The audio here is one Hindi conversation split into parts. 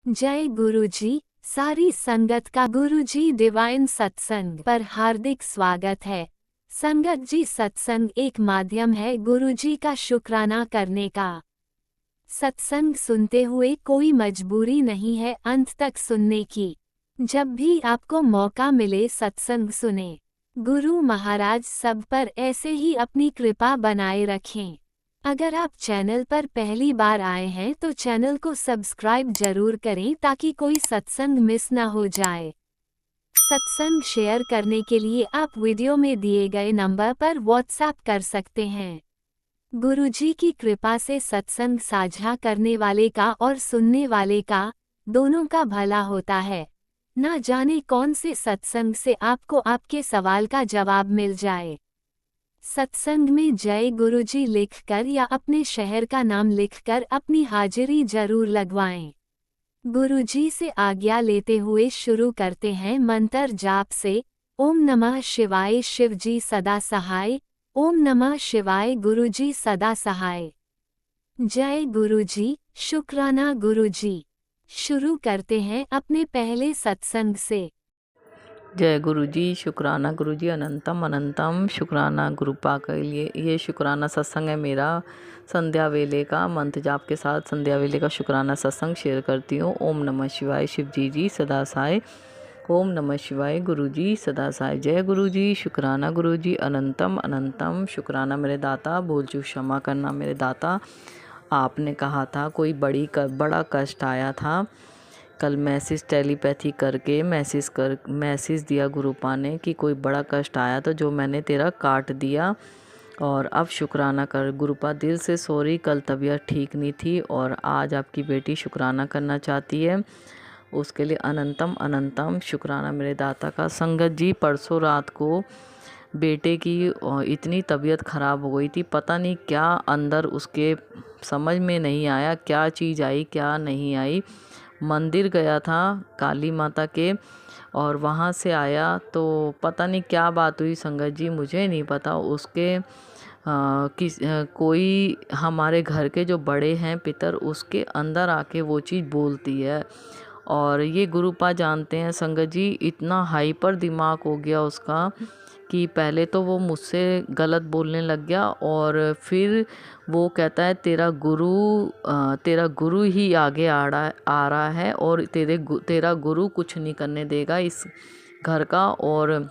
जय गुरुजी। सारी संगत का गुरुजी डिवाइन सत्संग पर हार्दिक स्वागत है। संगत जी, सत्संग एक माध्यम है गुरुजी का शुक्राना करने का। सत्संग सुनते हुए कोई मजबूरी नहीं है अंत तक सुनने की। जब भी आपको मौका मिले सत्संग सुने। गुरु महाराज सब पर ऐसे ही अपनी कृपा बनाए रखें। अगर आप चैनल पर पहली बार आए हैं तो चैनल को सब्सक्राइब जरूर करें ताकि कोई सत्संग मिस ना हो जाए। सत्संग शेयर करने के लिए आप वीडियो में दिए गए नंबर पर व्हाट्सएप कर सकते हैं। गुरुजी की कृपा से सत्संग साझा करने वाले का और सुनने वाले का दोनों का भला होता है। ना जाने कौन से सत्संग से आपको आपके सवाल का जवाब मिल जाए। सत्संग में जय गुरुजी लिखकर या अपने शहर का नाम लिखकर अपनी हाजिरी जरूर लगवाएं। गुरुजी से आज्ञा लेते हुए शुरू करते हैं मंत्र जाप से। ओम नमः शिवाय शिवजी सदा सहाय। ओम नमः शिवाय गुरुजी सदा सहाय। जय गुरुजी, शुक्राना गुरुजी। शुरू करते हैं अपने पहले सत्संग से। जय गुरु जी, शुक्राना गुरु जी, अनंतम अनंतम शुक्राना गुरुपा के लिए। ये शुक्राना सत्संग है मेरा संध्या वेले का मंत्र जाप के साथ संध्या वेले का शुक्राना सत्संग शेयर करती हूँ। ओम नमः शिवाय शिवजी जी सदा साय। ओम नमः शिवाय गुरु जी सदा साय। जय गुरु जी, शुक्राना गुरु जी, अनंतम अनंतम शुक्राना मेरे दाता। भूल चूक क्षमा करना मेरे दाता। आपने कहा था कोई बड़ा कष्ट आया था। कल मैसेज टेलीपैथी करके मैसेज दिया गुरुपा ने कि कोई बड़ा कष्ट आया तो जो मैंने तेरा काट दिया। और अब शुक्राना कर गुरुपा, दिल से सॉरी। कल तबीयत ठीक नहीं थी और आज आपकी बेटी शुक्राना करना चाहती है, उसके लिए अनंतम अनंतम शुक्राना मेरे दाता का। संगत जी, परसों रात को बेटे की इतनी तबीयत ख़राब हो गई थी, पता नहीं क्या अंदर उसके समझ में नहीं आया, क्या चीज़ आई क्या नहीं आई। मंदिर गया था काली माता के और वहाँ से आया तो पता नहीं क्या बात हुई संगत जी, मुझे नहीं पता। उसके कोई हमारे घर के जो बड़े हैं पितर, उसके अंदर आके वो चीज़ बोलती है। और ये गुरुपा जानते हैं संगत जी, इतना हाइपर दिमाग हो गया उसका कि पहले तो वो मुझसे गलत बोलने लग गया और फिर वो कहता है तेरा गुरु ही आगे आ रहा है और तेरा गुरु कुछ नहीं करने देगा इस घर का। और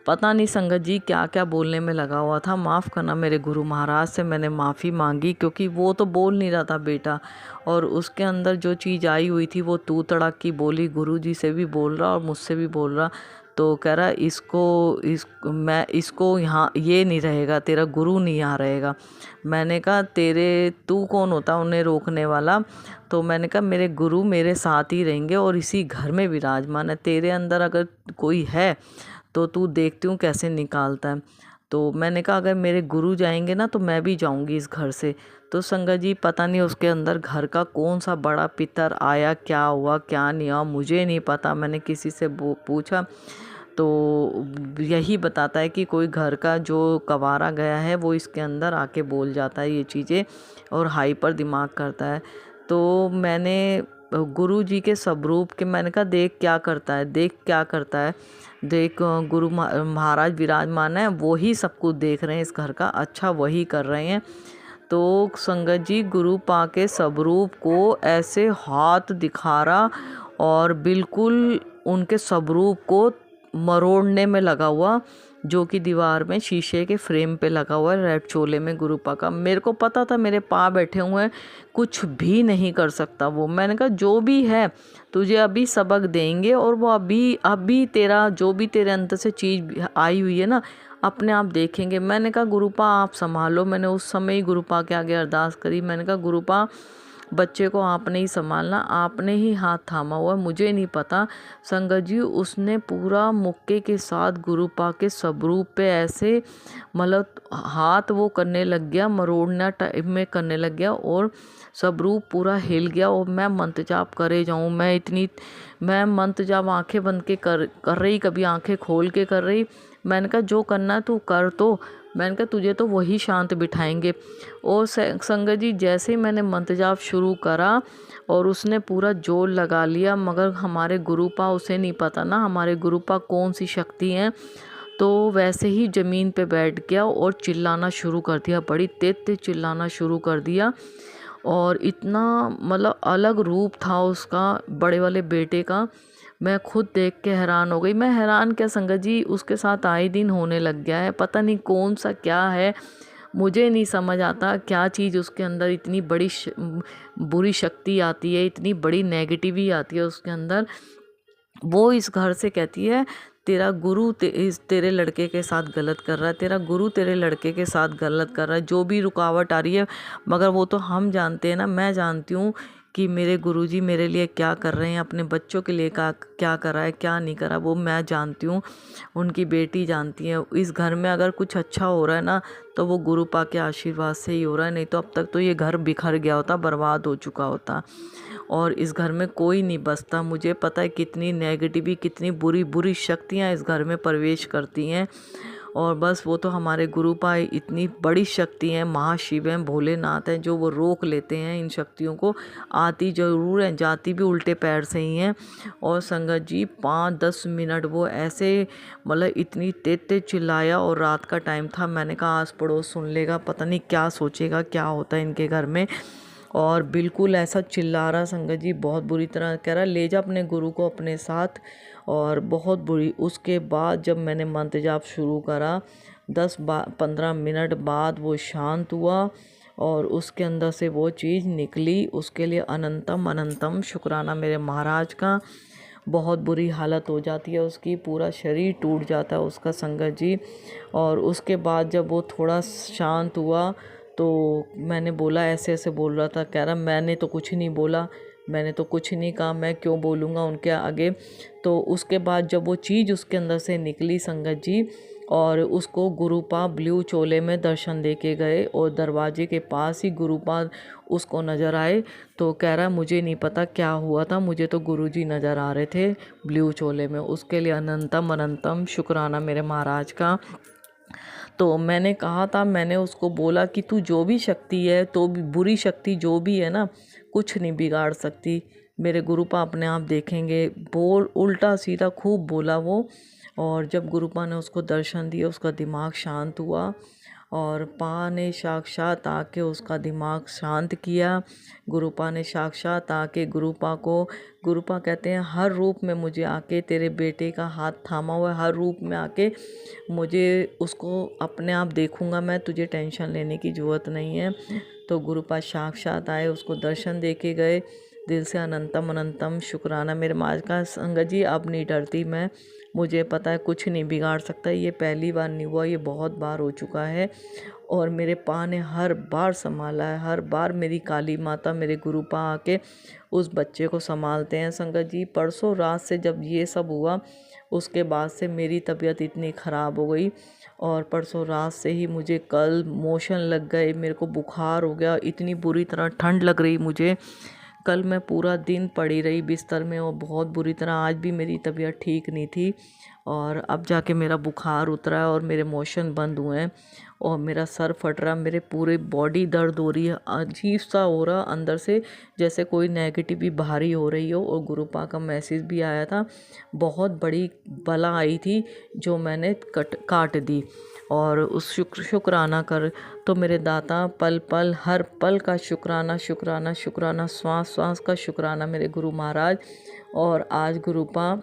पता नहीं संगत जी क्या क्या बोलने में लगा हुआ था। माफ़ करना मेरे गुरु महाराज से, मैंने माफ़ी मांगी क्योंकि वो तो बोल नहीं रहा था बेटा, और उसके अंदर जो चीज़ आई हुई थी वो तू तड़क की बोली। गुरु जी से भी बोल रहा और मुझसे भी बोल रहा। तो कह रहा इसको यहाँ ये नहीं रहेगा, तेरा गुरु नहीं यहाँ रहेगा। मैंने कहा तू कौन होता उन्हें रोकने वाला। तो मैंने कहा मेरे गुरु मेरे साथ ही रहेंगे और इसी घर में विराजमान है। तेरे अंदर अगर कोई है तो तू देखती हूँ कैसे निकालता है। तो मैंने कहा अगर मेरे गुरु जाएंगे ना तो मैं भी जाऊंगी इस घर से। तो संगत जी, पता नहीं उसके अंदर घर का कौन सा बड़ा पितर आया, क्या हुआ क्या नहीं हुआ मुझे नहीं पता। मैंने किसी से पूछा तो यही बताता है कि कोई घर का जो कवारा गया है वो इसके अंदर आके बोल जाता है ये चीज़ें और हाइपर दिमाग करता है। तो मैंने गुरु जी के स्वरूप के मैंने कहा देख क्या करता है, देख क्या करता है, देख गुरु महाराज विराजमान है, वो ही सब कुछ देख रहे हैं इस घर का, अच्छा वही कर रहे हैं। तो संगत जी, गुरु पा के स्वरूप को ऐसे हाथ दिखा रहा और बिल्कुल उनके स्वरूप को मरोड़ने में लगा हुआ, जो कि दीवार में शीशे के फ्रेम पे लगा हुआ है रेड चोले में गुरुपा का। मेरे को पता था मेरे पा बैठे हुए हैं, कुछ भी नहीं कर सकता वो। मैंने कहा जो भी है तुझे अभी सबक देंगे और वो अभी तेरा जो भी तेरे अंदर से चीज़ आई हुई है ना अपने आप देखेंगे। मैंने कहा गुरुपा आप संभालो। मैंने उस समय ही गुरुपा के आगे अरदास करी। मैंने कहा गुरुपा बच्चे को आपने ही संभालना, आपने ही हाथ थामा हुआ, मुझे नहीं पता। संगत जी, उसने पूरा मुक्के के साथ गुरुपा के स्वरूप पे ऐसे मतलब हाथ वो करने लग गया, मरोड़ना टाइप में करने लग गया और स्वरूप पूरा हिल गया। और मैं मंत्र जाप करे जाऊँ, मैं मंत्र जाप आंखें बंद के कर रही, कभी आंखें खोल के कर रही। मैंने कहा जो करना है तू कर। तो मैंने कहा तुझे तो वही शांत बिठाएंगे। और संगत जी जैसे ही मैंने मंत्र जाप शुरू करा और उसने पूरा जोर लगा लिया, मगर हमारे गुरुपा, उसे नहीं पता ना हमारे गुरुपा कौन सी शक्ति हैं, तो वैसे ही ज़मीन पे बैठ गया और चिल्लाना शुरू कर दिया, बड़ी तेज तेज चिल्लाना शुरू कर दिया। और इतना मतलब अलग रूप था उसका, बड़े वाले बेटे का, मैं खुद देख के हैरान हो गई। मैं हैरान क्या संगत जी, उसके साथ आए दिन होने लग गया है, पता नहीं कौन सा क्या है, मुझे नहीं समझ आता क्या चीज़ उसके अंदर इतनी बड़ी बुरी शक्ति आती है, इतनी बड़ी नेगेटिविटी आती है उसके अंदर। वो इस घर से कहती है तेरा गुरु तेरे लड़के के साथ गलत कर रहा है, तेरा गुरु तेरे लड़के के साथ गलत कर रहा है, जो भी रुकावट आ रही है। मगर वो तो हम जानते हैं ना, मैं जानती हूँ कि मेरे गुरुजी मेरे लिए क्या कर रहे हैं, अपने बच्चों के लिए क्या कर रहा है, क्या नहीं कर रहा, वो मैं जानती हूँ, उनकी बेटी जानती है। इस घर में अगर कुछ अच्छा हो रहा है ना, तो वो गुरुपा के आशीर्वाद से ही हो रहा है, नहीं तो अब तक तो ये घर बिखर गया होता, बर्बाद हो चुका होता, और इस घर में कोई नहीं बसता। मुझे पता है कितनी नेगेटिविटी, कितनी बुरी बुरी शक्तियाँ इस घर में प्रवेश करती हैं, और बस वो तो हमारे गुरुपा इतनी बड़ी शक्ति हैं, महाशिव हैं, भोलेनाथ हैं, जो वो रोक लेते हैं इन शक्तियों को। आती ज़रूर हैं, जाती भी उल्टे पैर से ही हैं। और संगत जी 5-10 मिनट वो ऐसे मतलब इतनी तेज तेज चिल्लाया, और रात का टाइम था, मैंने कहा आस पड़ोस सुन लेगा, पता नहीं क्या सोचेगा, क्या होता है इनके घर में। और बिल्कुल ऐसा चिल्ला रहा संगत जी, बहुत बुरी तरह कह रहा ले जा अपने गुरु को अपने साथ, और बहुत बुरी। उसके बाद जब मैंने मंत्र जाप शुरू करा, 10-15 मिनट बाद वो शांत हुआ, और उसके अंदर से वो चीज़ निकली। उसके लिए अनंतम अनंतम शुक्राना मेरे महाराज का। बहुत बुरी हालत हो जाती है उसकी, पूरा शरीर टूट जाता है उसका संगत जी। और उसके बाद जब वो थोड़ा शांत हुआ, तो मैंने बोला, ऐसे ऐसे बोल रहा था, कह रहा मैंने तो कुछ नहीं बोला, मैंने तो कुछ नहीं कहा, मैं क्यों बोलूँगा उनके आगे। तो उसके बाद जब वो चीज़ उसके अंदर से निकली संगत जी, और उसको गुरुपा ब्लू चोले में दर्शन दे के गए, और दरवाजे के पास ही गुरुपा उसको नज़र आए। तो कह रहा मुझे नहीं पता क्या हुआ था, मुझे तो गुरुजी नज़र आ रहे थे ब्लू चोले में। उसके लिए अनंतम अनंतम शुक्राना मेरे महाराज का। तो मैंने कहा था, मैंने उसको बोला कि तू जो भी शक्ति है, तो भी बुरी शक्ति जो भी है ना, कुछ नहीं बिगाड़ सकती, मेरे गुरुपा अपने आप देखेंगे। बोल उल्टा सीधा खूब बोला वो। और जब गुरुपा ने उसको दर्शन दिया, उसका दिमाग शांत हुआ, और पा ने साक्षात आके उसका दिमाग शांत किया। गुरुपा ने साक्षात आके गुरुपा कहते हैं हर रूप में मुझे आके, तेरे बेटे का हाथ थामा हुआ है, हर रूप में आके मुझे उसको अपने आप देखूंगा मैं, तुझे टेंशन लेने की ज़रूरत नहीं है। तो गुरुपा साक्षात आए, उसको दर्शन दे के गए। दिल से अनंतम अनंतम शुक्राना मेरे माज का। संगत जी अब नहीं डरती मैं, मुझे पता है कुछ नहीं बिगाड़ सकता। ये पहली बार नहीं हुआ, ये बहुत बार हो चुका है, और मेरे पा ने हर बार संभाला है, हर बार मेरी काली माता, मेरे गुरुपा आके उस बच्चे को संभालते हैं। संगत जी परसों रात से जब ये सब हुआ, उसके बाद से मेरी तबीयत इतनी ख़राब हो गई, और परसों रात से ही मुझे कल मोशन लग गए, मेरे को बुखार हो गया, इतनी बुरी तरह ठंड लग रही मुझे। कल मैं पूरा दिन पड़ी रही बिस्तर में, और बहुत बुरी तरह, आज भी मेरी तबीयत ठीक नहीं थी, और अब जाके मेरा बुखार उतरा है, और मेरे मोशन बंद हुए हैं, और मेरा सर फट रहा, मेरे पूरे बॉडी दर्द हो रही है, अजीब सा हो रहा अंदर से, जैसे कोई नेगेटिव भारी हो रही हो। और गुरुपा का मैसेज भी आया था, बहुत बड़ी बला आई थी जो मैंने काट दी। और उस शुक्राना कर, तो मेरे दाता पल पल हर पल का शुक्राना शुक्राना शुक्राना, श्वास श्वास का शुक्राना मेरे गुरु महाराज। और आज गुरुपा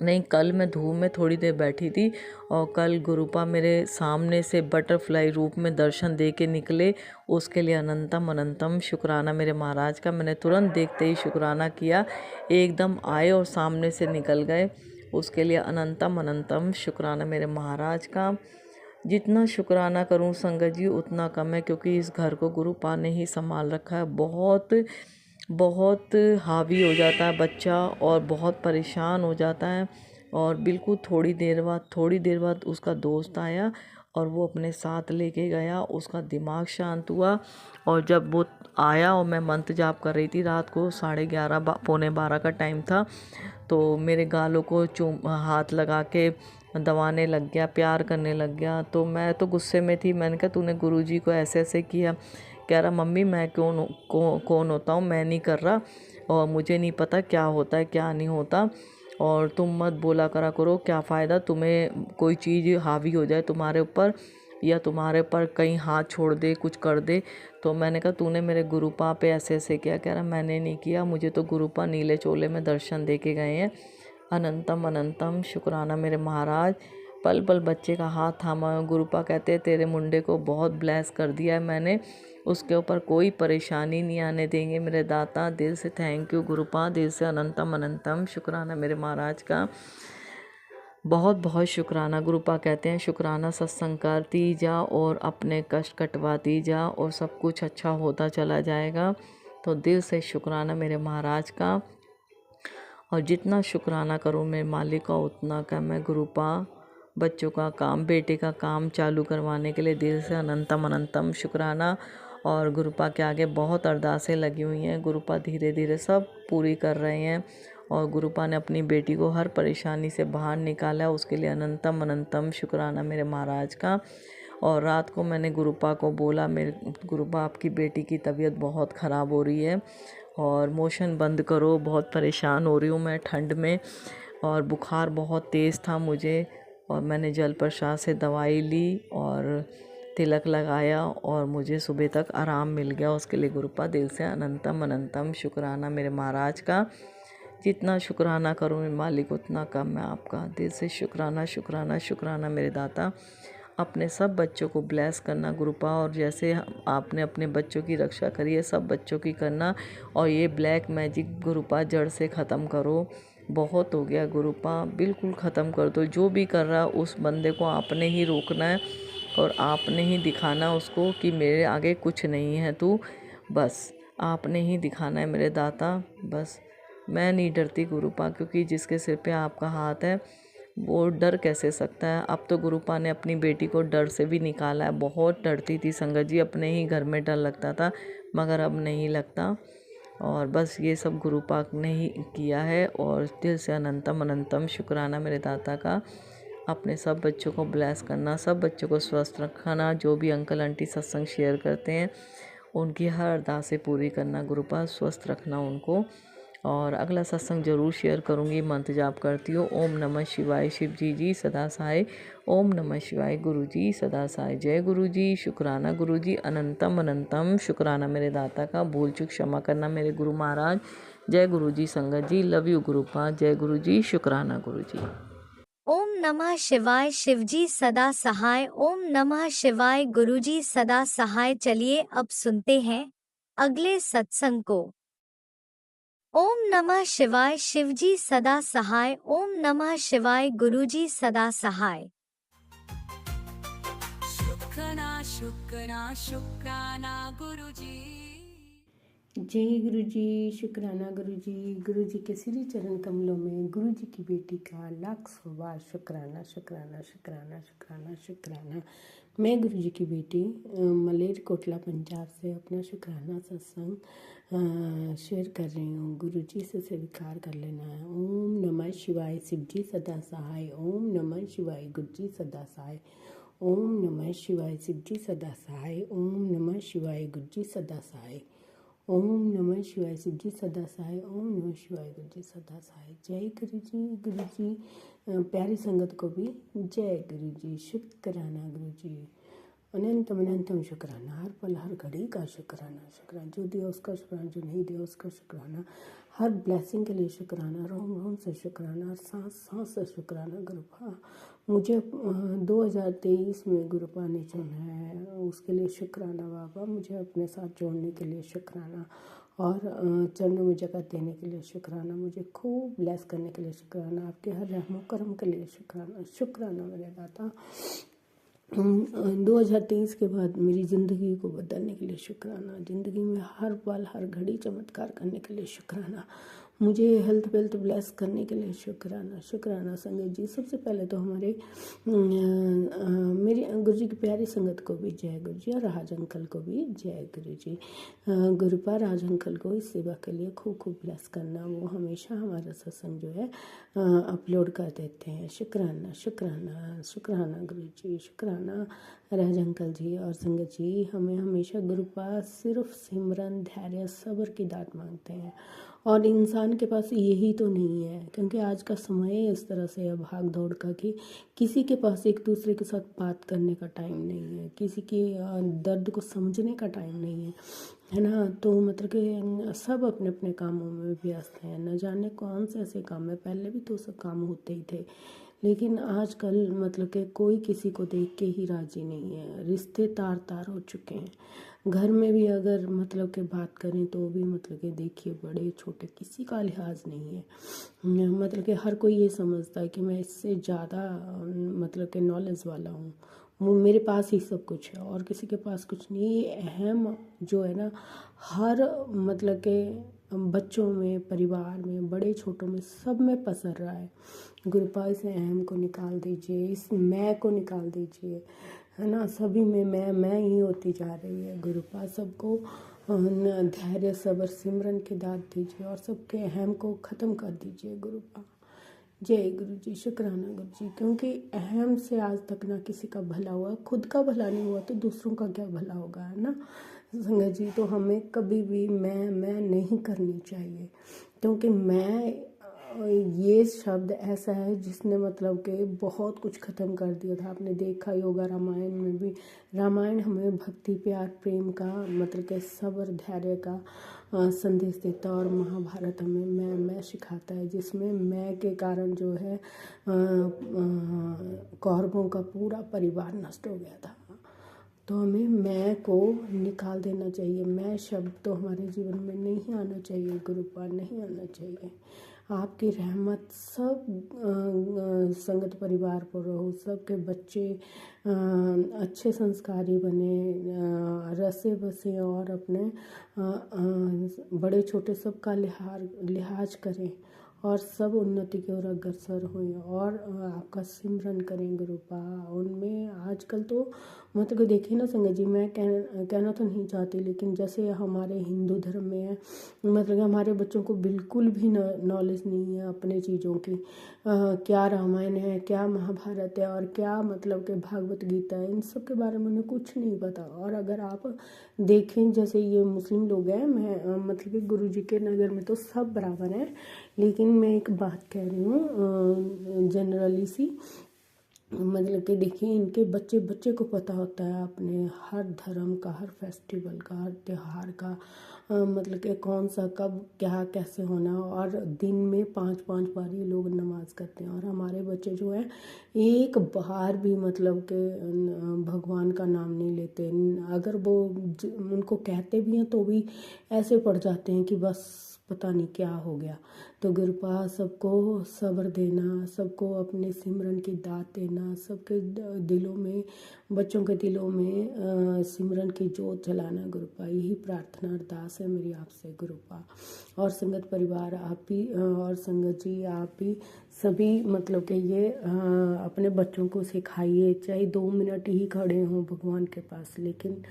नहीं, कल मैं धूप में थोड़ी देर बैठी थी, और कल गुरुपा मेरे सामने से बटरफ्लाई रूप में दर्शन दे के निकले। उसके लिए अनंतम अनंतम शुक्राना मेरे महाराज का। मैंने तुरंत देखते ही शुक्राना किया, एकदम आए और सामने से निकल गए। उसके लिए अनंतम अनंतम शुक्राना मेरे महाराज का। जितना शुक्राना करूं संगत जी उतना कम है, क्योंकि इस घर को गुरुपा ने ही संभाल रखा है। बहुत बहुत हावी हो जाता है बच्चा, और बहुत परेशान हो जाता है। और बिल्कुल थोड़ी देर बाद उसका दोस्त आया, और वो अपने साथ लेके गया, उसका दिमाग शांत हुआ। और जब वो आया, और मैं मंत्र जाप कर रही थी, रात को 11:30 पौने 12 का टाइम था, तो मेरे गालों को हाथ लगा के दबाने लग गया, प्यार करने लग गया। तो मैं तो गुस्से में थी। मैंने कहा तूने गुरुजी को ऐसे ऐसे किया। कह रहा मम्मी मैं कौन होता हूँ, मैं नहीं कर रहा और मुझे नहीं पता क्या होता है क्या नहीं होता, और तुम मत बोला करा करो, क्या फ़ायदा, तुम्हें कोई चीज़ हावी हो जाए तुम्हारे ऊपर या तुम्हारे ऊपर कहीं हाथ छोड़ दे, कुछ कर दे। तो मैंने कहा तूने मेरे गुरुपा पे ऐसे ऐसे किया। कह रहा मैंने नहीं किया, मुझे तो गुरुपा नीले चोले में दर्शन दे के गए हैं। अनंतम अनंतम शुक्राना मेरे महाराज। पल पल बच्चे का हाथ थामा है। गुरुपा कहते हैं तेरे मुंडे को बहुत ब्लेस कर दिया है मैंने, उसके ऊपर कोई परेशानी नहीं आने देंगे मेरे दाता। दिल से थैंक यू गुरुपा, दिल से अनंतम अनंतम शुक्राना मेरे महाराज का। बहुत बहुत शुक्राना। गुरुपा कहते हैं शुक्राना सत्संग करती जा और अपने कष्ट कटवाती जा और सब कुछ अच्छा होता चला जाएगा। तो दिल से शुक्राना मेरे महाराज का। और जितना शुक्राना करूँ मेरे मालिक का उतना कम है। गुरुपा बच्चों का काम, बेटे का काम चालू करवाने के लिए दिल से अनंतम अनंतम शुक्राना। और गुरुपा के आगे बहुत अरदासें लगी हुई हैं। गुरुपा धीरे धीरे सब पूरी कर रहे हैं और गुरुपा ने अपनी बेटी को हर परेशानी से बाहर निकाला है, उसके लिए अनंतम अनंतम शुक्राना मेरे महाराज का। और रात को मैंने गुरुपा को बोला मेरे गुरुपा आपकी बेटी की तबीयत बहुत ख़राब हो रही है और मोशन बंद करो, बहुत परेशान हो रही हूँ मैं ठंड में, और बुखार बहुत तेज़ था मुझे। और मैंने जल प्रसाद से दवाई ली और तिलक लगाया और मुझे सुबह तक आराम मिल गया। उसके लिए गुरुपा दिल से अनंतम अनंतम शुक्राना मेरे महाराज का। जितना शुक्राना करूँ मेरे मालिक उतना कम है आपका। दिल से शुक्राना शुक्राना शुक्राना मेरे दाता। अपने सब बच्चों को ब्लेस करना गुरुपा, और जैसे आपने अपने बच्चों की रक्षा करी है सब बच्चों की करना। और ये ब्लैक मैजिक गुरुपा जड़ से ख़त्म करो, बहुत हो गया गुरुपा, बिल्कुल ख़त्म कर दो। जो भी कर रहा उस बंदे को आपने ही रोकना है और आपने ही दिखाना उसको कि मेरे आगे कुछ नहीं है तू, बस आपने ही दिखाना है मेरे दाता। बस मैं नहीं डरती गुरुपा, क्योंकि जिसके सिर पे आपका हाथ है वो डर कैसे सकता है। अब तो गुरुपा ने अपनी बेटी को डर से भी निकाला है। बहुत डरती थी संगत जी, अपने ही घर में डर लगता था, मगर अब नहीं लगता। और बस ये सब गुरुपा ने ही किया है। और दिल से अनंतम अनंतम शुक्राना मेरे दाता का। अपने सब बच्चों को ब्लेस करना, सब बच्चों को स्वस्थ रखना। जो भी अंकल आंटी सत्संग शेयर करते हैं उनकी हर अरदासें पूरी करना गुरुपा, स्वस्थ रखना उनको। और अगला सत्संग जरूर शेयर करूँगी। मंत्र जाप करती हूँ। ओम नमः शिवाय शिव जी सदा सहाय। ओम नमः शिवाय गुरु जी सदा सहाय। जय गुरु जी, शुक्राना गुरु जी, अनंतम अनंतम शुक्राना मेरे दाता का। भूल चूक क्षमा करना मेरे गुरु महाराज। जय गुरु जी संगत जी, लव यू गुरुपा। जय गुरु जी, शुक्राना गुरु जी। ओम नमः शिवाय शिवजी सदा सहाय। ओम नमः शिवाय गुरुजी सदा सहाय। चलिए अब सुनते हैं अगले सत्संग को। ओम नमः शिवाय शिवजी सदा सहाय। ओम नमः शिवाय गुरुजी सदा सहाय। शुक्राना शुक्राना शुक्राना गुरुजी। जय गुरु जी, शुक्राना गुरु जी के श्री चरण कमलों में गुरु जी की बेटी का लाख सौ बार शुक्राना शुक्राना शुक्राना शुक्राना शुक्राना। मैं गुरु जी की बेटी मलेर कोटला पंजाब से अपना शुक्राना सत्संग शेयर कर रही हूँ। गुरु जी से स्वीकार कर लेना है। ओम नमः शिवाय शिव जी सदा सहाय। ओम नमः शिवाय गुरु जी सदा सहाय। ओम नमः शिवाय शिव जी सदा सहाय। ओम नमः शिवाय गुरु जी सदा सहाय। ओम नमः शिवाय शिव जी सदा सहाय। ओम नमः शिवाय गुरु जी सदा सहाय। जय गुरु जी प्यारी संगत को भी जय गुरु जी। शुक्राना गुरु जी, अनंतम अनंतम शुक्राना। हर पल हर घड़ी का शुक्राना। शुक्राना जो दिया उसका शुक्राना, जो नहीं दिया उसका शुक्राना। हर ब्लेसिंग के लिए शुक्राना। रोम रोम से शुक्राना, सांस सांस से शुक्राना। गुरुपा मुझे 2023 में गुरुपा ने चुना है, उसके लिए शुक्राना बाबा। मुझे अपने साथ जोड़ने के लिए शुक्राना और चरणों में जगह देने के लिए शुक्राना। मुझे खूब ब्लेस करने के लिए शुक्राना। आपके हर रहमो करम के लिए शुक्राना। शुक्राना मेरे दाता। 2023 के बाद मेरी ज़िंदगी को बदलने के लिए शुक्राना। ज़िंदगी में हर पल हर घड़ी चमत्कार करने के लिए शुक्राना। मुझे हेल्थ वेल्थ ब्लेस करने के लिए शुक्राना शुक्राना संगत जी। सबसे पहले तो हमारे मेरी गुरु जी की प्यारी संगत को भी जय गुरु जी, और राज अंकल को भी जय गुरु जी। गुरुपा राज अंकल को इस सेवा के लिए खूब खूब ब्लेस करना। वो हमेशा हमारा सत्संग जो है अपलोड कर देते हैं। शुक्राना शुक्राना शुक्राना गुरु जी, शुक्राना राज अंकल जी और संगत जी। हमें हमेशा गुरुपा सिर्फ सिमरन, धैर्य, सब्र की दात मांगते हैं, और इंसान के पास यही तो नहीं है, क्योंकि आज का समय इस तरह से है भाग दौड़ का कि किसी के पास एक दूसरे के साथ बात करने का टाइम नहीं है, किसी के दर्द को समझने का टाइम नहीं है ना। तो मतलब कि सब अपने अपने कामों में व्यस्त हैं। न जाने कौन से ऐसे काम है, पहले भी तो सब काम होते ही थे, लेकिन आजकल मतलब कि कोई किसी को देख के ही राजी नहीं है। रिश्ते तार तार हो चुके हैं। घर में भी अगर मतलब कि बात करें तो भी मतलब कि देखिए बड़े छोटे किसी का लिहाज नहीं है। मतलब कि हर कोई ये समझता है कि मैं इससे ज़्यादा मतलब कि नॉलेज वाला हूँ, वो मेरे पास ही सब कुछ है और किसी के पास कुछ नहीं। ये अहम जो है ना, हर मतलब के बच्चों में, परिवार में, बड़े छोटों में, सब में पसर रहा है। गुरुपा से अहम को निकाल दीजिए, इस मैं को निकाल दीजिए, है ना। सभी में मैं ही होती जा रही है। गुरुपा सबको धैर्य, सब्र, सिमरन की दात दीजिए और सबके अहम को ख़त्म कर दीजिए गुरुपा। जय गुरु जी, शुक्राना गुरु जी। क्योंकि अहम से आज तक ना किसी का भला हुआ, खुद का भला नहीं हुआ तो दूसरों का क्या भला होगा, है ना संगत जी। तो हमें कभी भी मैं नहीं करनी चाहिए, क्योंकि मैं ये शब्द ऐसा है जिसने मतलब कि बहुत कुछ ख़त्म कर दिया था। आपने देखा योगा रामायण में भी, रामायण हमें भक्ति, प्यार, प्रेम का मतलब कि सब्र, धैर्य का संदेश देता, और महाभारत हमें मैं सिखाता है, जिसमें मैं के कारण जो है कौरवों का पूरा परिवार नष्ट हो गया था। तो हमें मैं को निकाल देना चाहिए। मैं शब्द तो हमारे जीवन में नहीं आना चाहिए गुरुपा, नहीं आना चाहिए। आपकी रहमत सब संगत परिवार पर रहो, सबके बच्चे अच्छे संस्कारी बने, रसे बसे और अपने बड़े छोटे सबका लिहाज करें और सब उन्नति की ओर अग्रसर हुए और आपका सिमरन करें गुरुपा। उनमें आजकल तो मतलब देखिए ना संगत जी, मैं कहना तो नहीं चाहती, लेकिन जैसे हमारे हिंदू धर्म में है, मतलब हमारे बच्चों को बिल्कुल भी नॉलेज नहीं है अपने चीज़ों की। क्या रामायण है, क्या महाभारत है और क्या मतलब कि भागवत गीता है, इन सब के बारे में उन्हें कुछ नहीं पता। और अगर आप देखें जैसे ये मुस्लिम लोग हैं, मैं मतलब कि गुरु जी के नज़र में तो सब बराबर हैं, लेकिन मैं एक बात कह रही हूँ जनरली सी, मतलब कि देखिए इनके बच्चे को पता होता है अपने हर धर्म का, हर फेस्टिवल का, हर त्यौहार का, मतलब कि कौन सा कब क्या कैसे होना। और दिन में 5-5 बार ये लोग नमाज करते हैं, और हमारे बच्चे जो है एक बार भी मतलब कि भगवान का नाम नहीं लेते। अगर वो उनको कहते भी हैं तो भी ऐसे पड़ जाते हैं कि बस पता नहीं क्या हो गया। तो गुरुपा सबको सब्र देना, सबको अपने सिमरन की दात देना, सबके दिलों में, बच्चों के दिलों में सिमरन की जोत जलाना गुरुपा। यही प्रार्थना अरदास है मेरी आपसे गुरुपा। और संगत परिवार आप भी और संगत जी आप भी सभी मतलब कि ये अपने बच्चों को सिखाइए, चाहे 2 मिनट ही खड़े हों भगवान के पास, लेकिन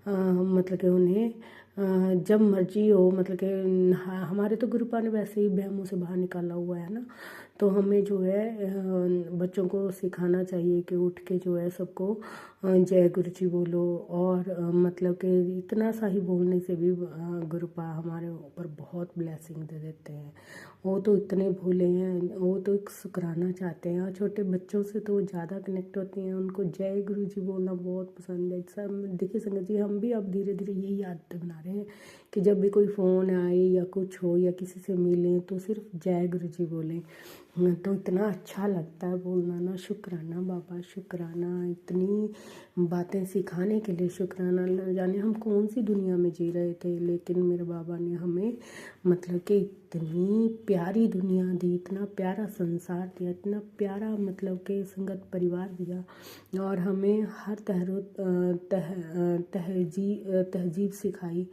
मतलब कि उन्हें जब मर्जी हो, मतलब कि हमारे तो गुरुपा ने वैसे ही बहमों से बाहर निकाला हुआ है ना, तो हमें जो है बच्चों को सिखाना चाहिए कि उठ के जो है सबको जय गुरु जी बोलो। और मतलब कि इतना सा ही बोलने से भी गुरुपा हमारे ऊपर बहुत ब्लेसिंग दे देते हैं। वो तो इतने भोले हैं, वो तो एक शुक्राना चाहते हैं, और छोटे बच्चों से तो ज़्यादा कनेक्ट होती हैं, उनको जय गुरु जी बोलना बहुत पसंद है। सब देखिए संगत जी, हम भी अब धीरे धीरे यही आदत बना रहे हैं कि जब भी कोई फ़ोन आए या कुछ हो या किसी से मिलें तो सिर्फ जय गुरु जी बोलें। तो इतना अच्छा लगता है बोलना ना। शुक्राना बाबा, शुक्राना, इतनी बातें सिखाने के लिए शुक्राना। न जाने हम कौन सी दुनिया में जी रहे थे, लेकिन मेरे बाबा ने हमें मतलब कि इतनी प्यारी दुनिया दी, इतना प्यारा संसार दिया, इतना प्यारा मतलब कि संगत परिवार दिया, और हमें हर तहजीब सिखाई।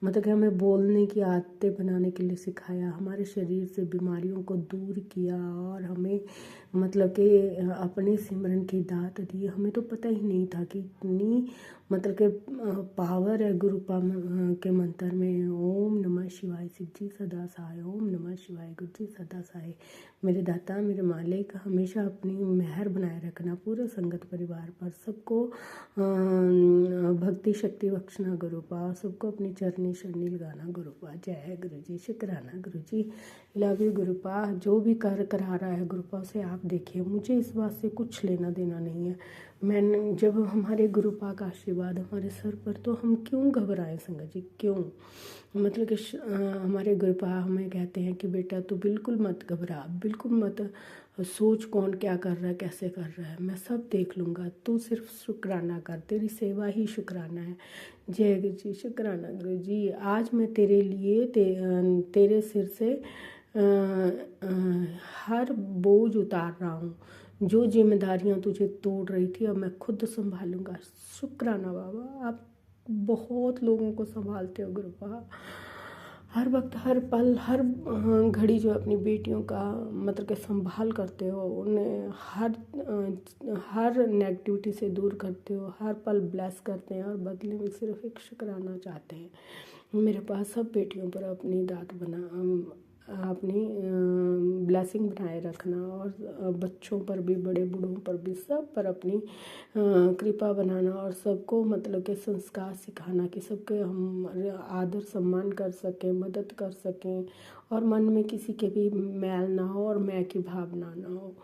मतलब कि हमें बोलने की आदतें बनाने के लिए सिखाया, हमारे शरीर से बीमारियों को दूर किया और हमें मतलब कि अपने सिमरन की दात दी। हमें तो पता ही नहीं था कि इतनी मतलब कि पावर है गुरुपा के मंत्र में। ओम नमः शिवाय सिद्धि सदा सहाय, ओम नमः शिवाय गुरु जी सदा सहाय। मेरे दाता मेरे मालिक हमेशा अपनी मेहर बनाए रखना पूरे संगत परिवार पर, सबको भक्ति शक्ति बख्शना गुरुपा, सबको अपनी चरनी शरणी लगाना गुरुपा। जय गुरु जी, शुक्राना गुरु जी, लव यू गुरुपा। जो भी कर करा रहा है गुरुपा से आप देखिए, मुझे इस बात से कुछ लेना देना नहीं है। मैंने जब हमारे गुरुपा का आशीर्वाद हमारे सर पर, तो हम क्यों घबराएं संगत जी, क्यों? मतलब कि हमारे गुरुपा हमें कहते हैं कि बेटा तू बिल्कुल मत घबरा, बिल्कुल मत सोच कौन क्या कर रहा है कैसे कर रहा है, मैं सब देख लूँगा, तू सिर्फ शुक्राना कर, तेरी सेवा ही शुक्राना है। जय गुरु जी, शुक्राना गुरु जी। आज मैं तेरे लिए तेरे सिर से हर बोझ उतार रहा हूँ, जो जिम्मेदारियाँ तुझे तोड़ रही थी अब मैं खुद संभालूंगा। शुक्राना बाबा, आप बहुत लोगों को संभालते हो गुरुपा, हर वक्त हर पल हर घड़ी जो अपनी बेटियों का मतलब कि संभाल करते हो, उन्हें हर नेगेटिविटी से दूर करते हो, हर पल ब्लेस करते हैं और बदले में सिर्फ एक शुक्राना चाहते हैं। मेरे पास सब बेटियों पर अपनी दात अपनी ब्लेसिंग बनाए रखना और बच्चों पर भी बड़े बूढ़ों पर भी सब पर अपनी कृपा बनाना और सबको मतलब कि संस्कार सिखाना कि सबके हम आदर सम्मान कर सकें, मदद कर सकें और मन में किसी के भी मैल ना हो और मैं की भावना ना हो।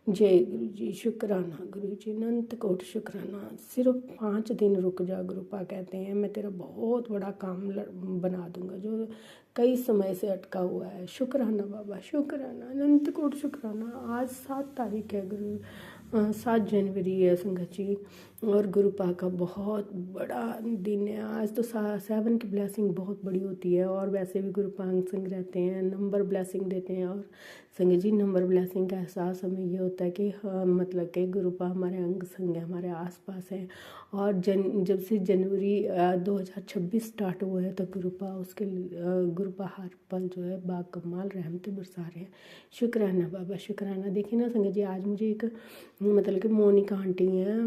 जय गुरु जी, शुक्राना गुरु जी, अनंत कोटि शुक्राना। सिर्फ 5 दिन रुक जा गुरुपा कहते हैं, मैं तेरा बहुत बड़ा काम बना दूंगा जो कई समय से अटका हुआ है। शुक्राना बाबा, शुक्राना, अनंत कोटि शुक्राना। आज 7 तारीख है 7 जनवरी है संगत जी, और गुरुपा का बहुत बड़ा दिन है आज। तो 7 की ब्लेसिंग बहुत बड़ी होती है और वैसे भी गुरुपा अंग संग रहते हैं, नंबर ब्लेसिंग देते हैं। और संगत जी नंबर ब्लेसिंग का एहसास हमें ये होता है कि मतलब कि गुरुपा हमारे अंग संग है, हमारे आसपास है। और जब से जनवरी 2026 स्टार्ट हुआ है तो गुरुपा गुरुपा हर पल जो है बाकमाल रहमतें बरसा रहे हैं। शुक्राना बाबा, शुक्राना। देखिए ना संगत जी, आज मुझे एक मतलब कि मोनिका आंटी हैं,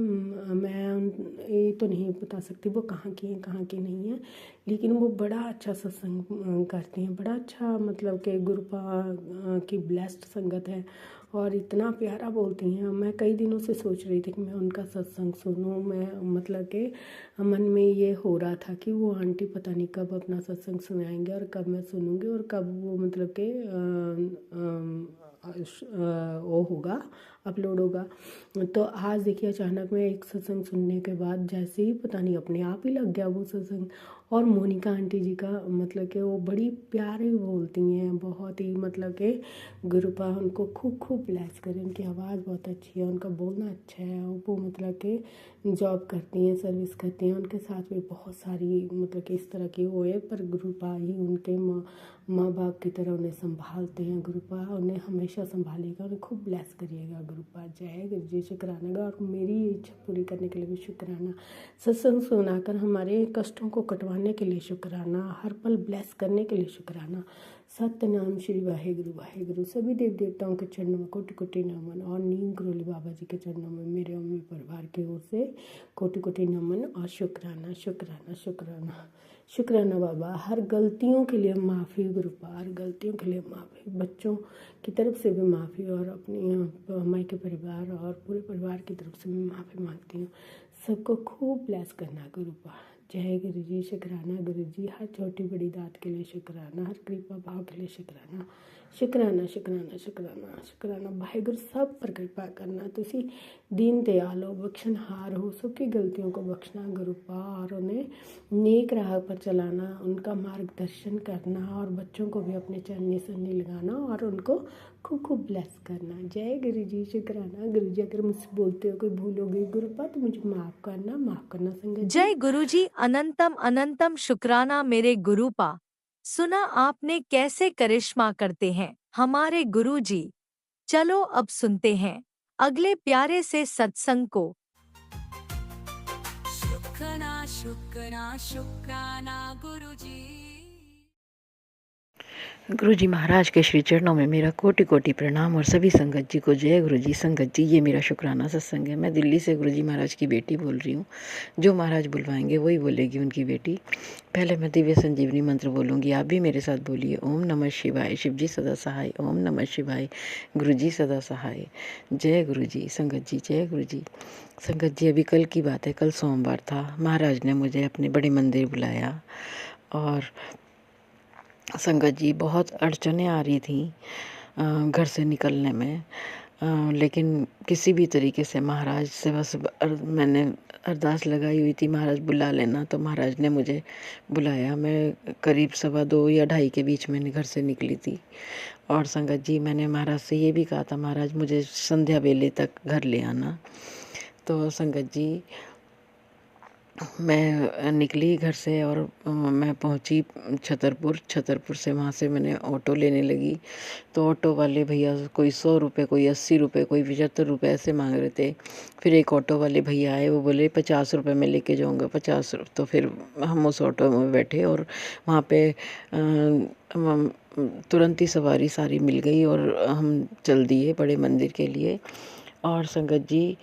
मैं ये तो नहीं बता सकती वो कहाँ की हैं कहाँ की नहीं है, लेकिन वो बड़ा अच्छा सत्संग करती हैं, बड़ा अच्छा मतलब कि गुरुपा की ब्लेस्ड संगत है और इतना प्यारा बोलती हैं। मैं कई दिनों से सोच रही थी कि मैं उनका सत्संग सुनूं, मैं मतलब कि मन में ये हो रहा था कि वो आंटी पता नहीं कब अपना सत्संग सुनाएंगे और कब मैं सुनूंगी और कब वो मतलब कि वो होगा, अपलोड होगा। तो आज देखिए अचानक मैं एक सत्संग सुनने के बाद जैसे ही पता नहीं अपने आप ही लग गया वो सत्संग। और मोनिका आंटी जी का मतलब कि वो बड़ी प्यारी बोलती हैं, बहुत ही मतलब कि गुरुपा उनको खूब खूब ब्लेस करें, उनकी आवाज़ बहुत अच्छी है, उनका बोलना अच्छा है। वो मतलब कि जॉब करती हैं, सर्विस करती हैं, उनके साथ भी बहुत सारी मतलब कि इस तरह की वो है, पर गुरुपा ही उनके माँ बाप की तरह उन्हें संभालते हैं। गुरुपा उन्हें हमेशा संभालेगा, उन्हें खूब ब्लेस करिएगा गुरुपा। जय गुरु जी, शुक्राना। और मेरी इच्छा पूरी करने के लिए भी शुक्राना, सत्संग सुनाकर हमारे कष्टों को कटवाने के लिए शुक्राना, हर पल ब्लेस करने के लिए शुक्राना। सतनाम श्री वाहेगुरु वाहेगुरु। सभी देव देवताओं के चरणों में कोटि कोटि नमन और नीम करोली बाबा जी के चरणों में मेरे और मेरे परिवार की ओर से कोटि कोटि नमन और शुक्राना शुक्राना शुक्राना शुक्राना बाबा। हर गलतियों के लिए माफ़ी गुरुपा, हर गलतियों के लिए माफ़ी, बच्चों की तरफ से भी माफ़ी और अपनी माई के परिवार और पूरे परिवार की तरफ से मैं माफ़ी मांगती हूँ। सबको खूब ब्लेस करना गुरुपा। जय गुरु जी, शुक्राना गुरु जी। हर छोटी बड़ी दात के लिए शुक्राना, हर कृपा भाव के लिए शुक्राना, शुक्राना शुक्राना शुक्राना शुक्राना। वाहेगुरु सब पर कृपा करना, तुसी दीन दयाल हो, बख्शनहार हो, सबकी गलतियों को बख्शना गुरुपा और उन्हें नेक राह पर चलाना, उनका मार्गदर्शन करना और बच्चों को भी अपने चरनी सरनी लगाना और उनको खूब खूब ब्लेस करना। जय गुरु जी, शुक्राना गुरु जी। अगर मुझसे बोलते हो कोई भूल हो गई गुरुपा तो मुझे माफ़ करना संगत जी। जय गुरुजी, अनंतम अनंतम शुक्राना मेरे गुरुपा। सुना आपने कैसे करिश्मा करते हैं हमारे गुरुजी। चलो अब सुनते हैं अगले प्यारे से सत्संग को। शुक्राना शुक्राना शुक्राना गुरुजी। गुरु जी महाराज के श्री चरणों में मेरा कोटि कोटि प्रणाम और सभी संगत जी को जय गुरु जी। संगत जी, ये मेरा शुक्राना सत्संग है। मैं दिल्ली से गुरु जी महाराज की बेटी बोल रही हूँ। जो महाराज बुलवाएंगे वही बोलेगी उनकी बेटी। पहले मैं दिव्य संजीवनी मंत्र बोलूँगी, आप भी मेरे साथ बोलिए। ओम नमः शिवाय, शिव जी सदा सहाय। ओम नमः शिवाय, गुरु जी सदा सहाय। जय गुरु जी। संगत जी जय गुरु जी। संगत जी, अभी कल की बात है, कल सोमवार था। महाराज ने मुझे अपने बड़े मंदिर बुलाया और संगत जी बहुत अड़चनें आ रही थी घर से निकलने में, लेकिन किसी भी तरीके से महाराज से बस मैंने अरदास लगाई हुई थी, महाराज बुला लेना। तो महाराज ने मुझे बुलाया। मैं करीब 2:15 या 2:30 के बीच में घर से निकली थी। और संगत जी, मैंने महाराज से ये भी कहा था, महाराज मुझे संध्या वेले तक घर ले आना। तो संगत जी, मैं निकली घर से और मैं पहुंची छतरपुर से। वहाँ से मैंने ऑटो लेने लगी। तो ऑटो वाले भैया कोई 100 रुपये, कोई 80 रुपये, कोई 75 रुपये ऐसे मांग रहे थे। फिर एक ऑटो वाले भैया आए, वो बोले 50 रुपये में लेके जाऊँगा, 50। तो फिर हम उस ऑटो में बैठे और वहाँ पे तुरंत ही सवारी सारी मिल गई और हम चल दिए बड़े मंदिर के लिए। और संगत जी,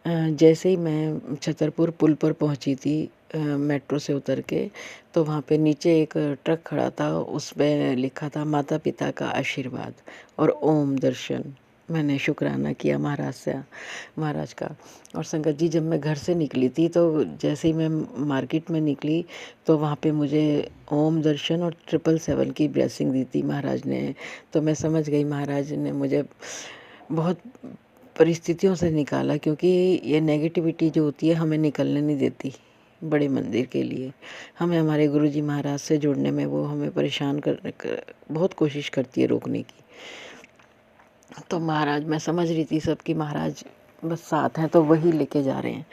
जैसे ही मैं छतरपुर पुल पर पहुंची थी मेट्रो से उतर के, तो वहाँ पे नीचे एक ट्रक खड़ा था। उस पे लिखा था माता पिता का आशीर्वाद और ओम दर्शन। मैंने शुक्राना किया महाराज का। और संगत जी, जब मैं घर से निकली थी तो जैसे ही मैं मार्केट में निकली तो वहाँ पे मुझे ओम दर्शन और 777 की ब्लेसिंग दी थी महाराज ने। तो मैं समझ गई महाराज ने मुझे बहुत परिस्थितियों से निकाला, क्योंकि ये नेगेटिविटी जो होती है हमें निकलने नहीं देती बड़े मंदिर के लिए। हमें हमारे गुरुजी महाराज से जुड़ने में वो हमें परेशान बहुत कोशिश करती है रोकने की। तो महाराज, मैं समझ रही थी सबकी महाराज बस साथ हैं, तो वही लेके जा रहे हैं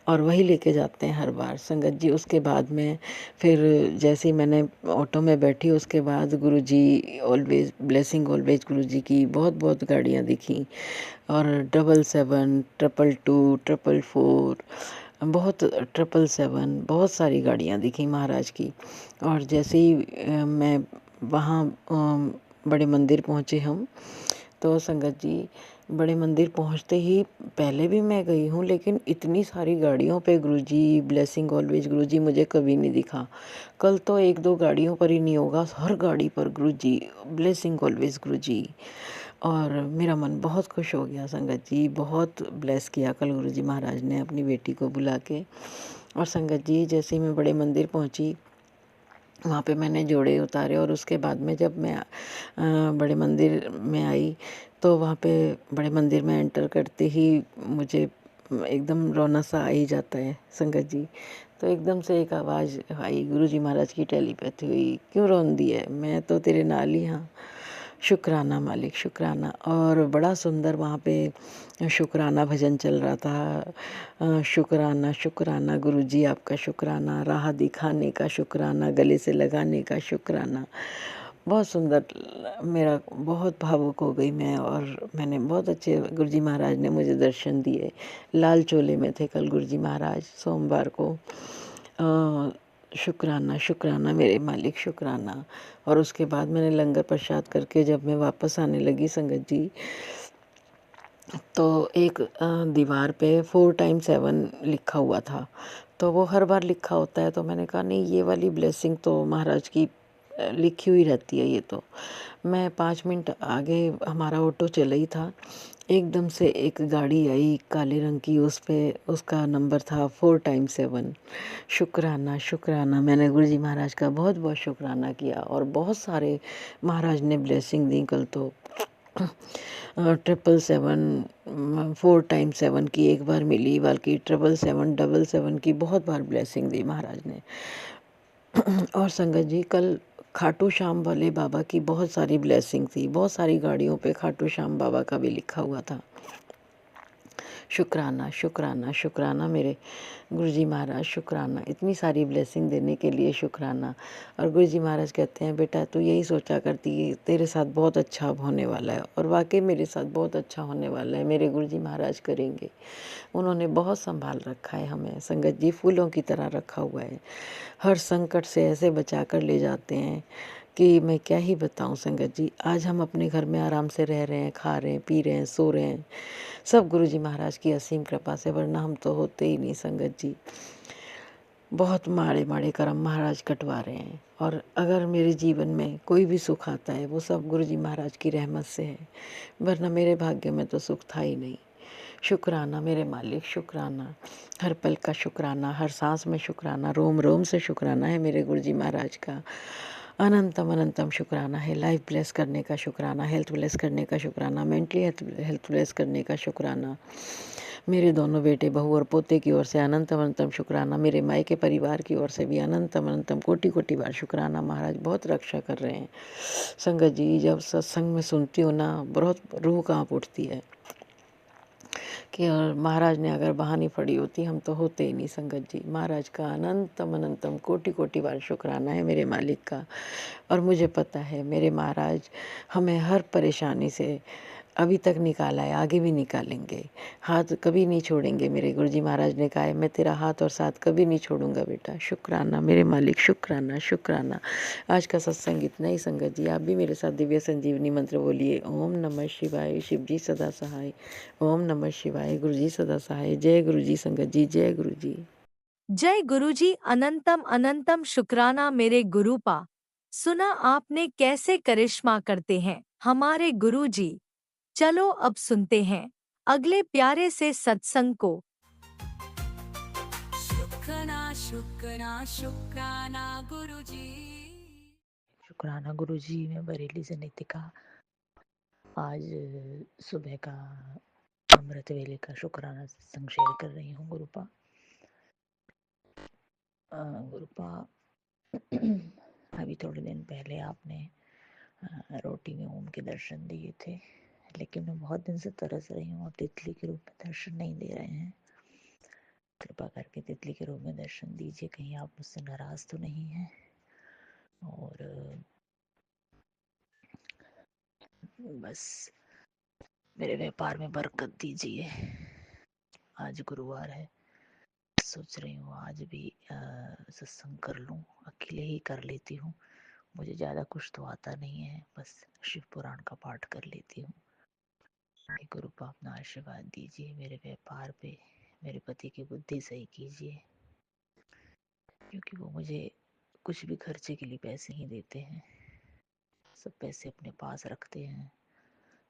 और वही लेके जाते हैं हर बार। संगत जी, उसके बाद में फिर जैसे ही मैंने ऑटो में बैठी, उसके बाद गुरुजी ऑलवेज ब्लेसिंग, ऑलवेज गुरुजी की बहुत बहुत गाड़ियाँ दिखी और 777, 222, 444, बहुत 777, बहुत सारी गाड़ियाँ दिखी महाराज की। और जैसे ही मैं वहाँ बड़े मंदिर पहुँचे हम, तो संगत जी बड़े मंदिर पहुँचते ही, पहले भी मैं गई हूँ लेकिन इतनी सारी गाड़ियों पे गुरुजी ब्लेसिंग ऑलवेज गुरुजी मुझे कभी नहीं दिखा। कल तो 1-2 गाड़ियों पर ही नहीं होगा, हर गाड़ी पर गुरुजी ब्लेसिंग ऑलवेज गुरुजी। और मेरा मन बहुत खुश हो गया संगत जी, बहुत ब्लेस किया कल गुरुजी महाराज ने अपनी बेटी को बुला के। और संगत जी, जैसे ही मैं बड़े मंदिर पहुँची, वहाँ पे मैंने जोड़े उतारे और उसके बाद में जब मैं बड़े मंदिर में आई, तो वहाँ पे बड़े मंदिर में एंटर करते ही मुझे एकदम रोना सा आ ही जाता है संगत जी। तो एकदम से एक आवाज़ आई, गुरुजी महाराज की टेलीपैथी हुई, क्यों रोन दी है, मैं तो तेरे नाल ही हाँ। शुक्राना मालिक, शुक्राना। और बड़ा सुंदर वहाँ पे शुक्राना भजन चल रहा था। शुक्राना शुक्राना गुरुजी आपका शुक्राना, राह दिखाने का शुक्राना, गले से लगाने का शुक्राना। बहुत सुंदर, मेरा बहुत भावुक हो गई मैं। और मैंने बहुत अच्छे, गुरुजी महाराज ने मुझे दर्शन दिए। लाल चोले में थे कल गुरुजी महाराज सोमवार को। शुक्राना शुक्राना मेरे मालिक, शुक्राना। और उसके बाद मैंने लंगर प्रसाद करके जब मैं वापस आने लगी संगत जी, तो एक दीवार पे 4x7 लिखा हुआ था। तो वो हर बार लिखा होता है, तो मैंने कहा नहीं, ये वाली ब्लेसिंग तो महाराज की लिखी हुई रहती है ये तो। मैं 5 मिनट आगे, हमारा ऑटो चला ही था, एकदम से एक गाड़ी आई काले रंग की, उस पे उसका नंबर था 4x7। शुक्राना शुक्राना। मैंने गुरुजी महाराज का बहुत बहुत शुक्राना किया और बहुत सारे महाराज ने ब्लेसिंग दी कल तो। 777, 4x7 की एक बार मिली, बल्कि 777, 777 की बहुत बार ब्लेसिंग दी महाराज ने। और संगत जी, कल खाटू श्याम वाले बाबा की बहुत सारी ब्लेसिंग थी, बहुत सारी गाड़ियों पे खाटू श्याम बाबा का भी लिखा हुआ था। शुक्राना शुक्राना शुक्राना मेरे गुरुजी महाराज, शुक्राना, इतनी सारी ब्लेसिंग देने के लिए शुक्राना। और गुरुजी महाराज कहते हैं, बेटा तू यही सोचा करती है तेरे साथ बहुत अच्छा होने वाला है। और वाकई मेरे साथ बहुत अच्छा होने वाला है, मेरे गुरुजी महाराज करेंगे। उन्होंने बहुत संभाल रखा है हमें संगत जी, फूलों की तरह रखा हुआ है। हर संकट से ऐसे बचा कर ले जाते हैं कि मैं क्या ही बताऊँ संगत जी। आज हम अपने घर में आराम से रह रहे हैं, खा रहे हैं, पी रहे हैं, सो रहे हैं, सब गुरुजी महाराज की असीम कृपा से, वरना हम तो होते ही नहीं संगत जी। बहुत माड़े माड़े कर्म महाराज कटवा रहे हैं, और अगर मेरे जीवन में कोई भी सुख आता है वो सब गुरुजी महाराज की रहमत से है, वरना मेरे भाग्य में तो सुख था ही नहीं। शुक्राना मेरे मालिक, शुक्राना, हर पल का शुक्राना, हर सांस में शुक्राना, रोम रोम से शुक्राना है मेरे गुरुजी महाराज का। अनंतम अनंतम शुक्राना है। लाइफ ब्लेस करने का शुक्राना, हेल्थ ब्लेस करने का शुक्राना, मेंटली हेल्थ ब्लेस करने का शुक्राना, मेरे दोनों बेटे बहू और पोते की ओर से अनंतम अनंतम शुक्राना, मेरे मायके परिवार की ओर से भी अनंतम अनंतम कोटि कोटि बार शुक्राना। महाराज बहुत रक्षा कर रहे हैं संगत जी। जब सत्संग में सुनती हूँ ना, बहुत रूह कांप उठती है कि और महाराज ने अगर बहानी पड़ी होती हम तो होते ही नहीं संगत जी। महाराज का अनंतम अनंतम कोटि कोटि बार शुक्राना है मेरे मालिक का। और मुझे पता है मेरे महाराज हमें हर परेशानी से अभी तक निकाला है, आगे भी निकालेंगे, हाथ कभी नहीं छोड़ेंगे। मेरे गुरुजी महाराज ने कहा है मैं तेरा हाथ और साथ कभी नहीं छोड़ूंगा बेटा। शुक्राना मेरे मालिक, शुक्राना शुक्राना। आज का सत्संग इतना ही संगत जी। आप भी मेरे साथ दिव्य संजीवनी मंत्र बोलिए, ओम नमः शिवाय, शिव जी सदा सहाय। ओम नमः शिवाय, गुरु जी सदा सहाय। जय गुरु जी संगत जी, जय गुरु जी। जय गुरुजी, अनंतम अनंतम शुक्राना मेरे गुरुपा। सुना आपने कैसे करिश्मा करते हैं हमारे गुरुजी। चलो अब सुनते हैं अगले प्यारे से सत्संग को। शुक्राना शुक्राना शुक्राना गुरुजी। शुक्राना गुरुजी। मैं बरेली से नितिका। आज सुबह का अमृत वेले का शुक्राना सत्संग शेयर कर रही हूँ गुरुपा। गुरुपा अभी थोड़े दिन पहले आपने रोटी में ओम के दर्शन दिए थे, लेकिन मैं बहुत दिन से तरस रही हूँ। आप तितली के रूप में दर्शन नहीं दे रहे हैं। कृपा करके तितली के रूप में दर्शन दीजिए, कहीं आप मुझसे नाराज तो नहीं हैं। और बस मेरे व्यापार में बरकत दीजिए। आज गुरुवार है, सोच रही हूँ आज भी सत्संग कर लूँ। अकेले ही कर लेती हूँ, मुझे ज़्यादा कुछ तो आता नहीं है, बस शिव पुराण का पाठ कर लेती हूँ। गुरुपा अपना आशीर्वाद दीजिए मेरे व्यापार पे, मेरे पति की बुद्धि सही कीजिए, क्योंकि वो मुझे कुछ भी खर्चे के लिए पैसे ही देते हैं। सब पैसे अपने पास रखते हैं,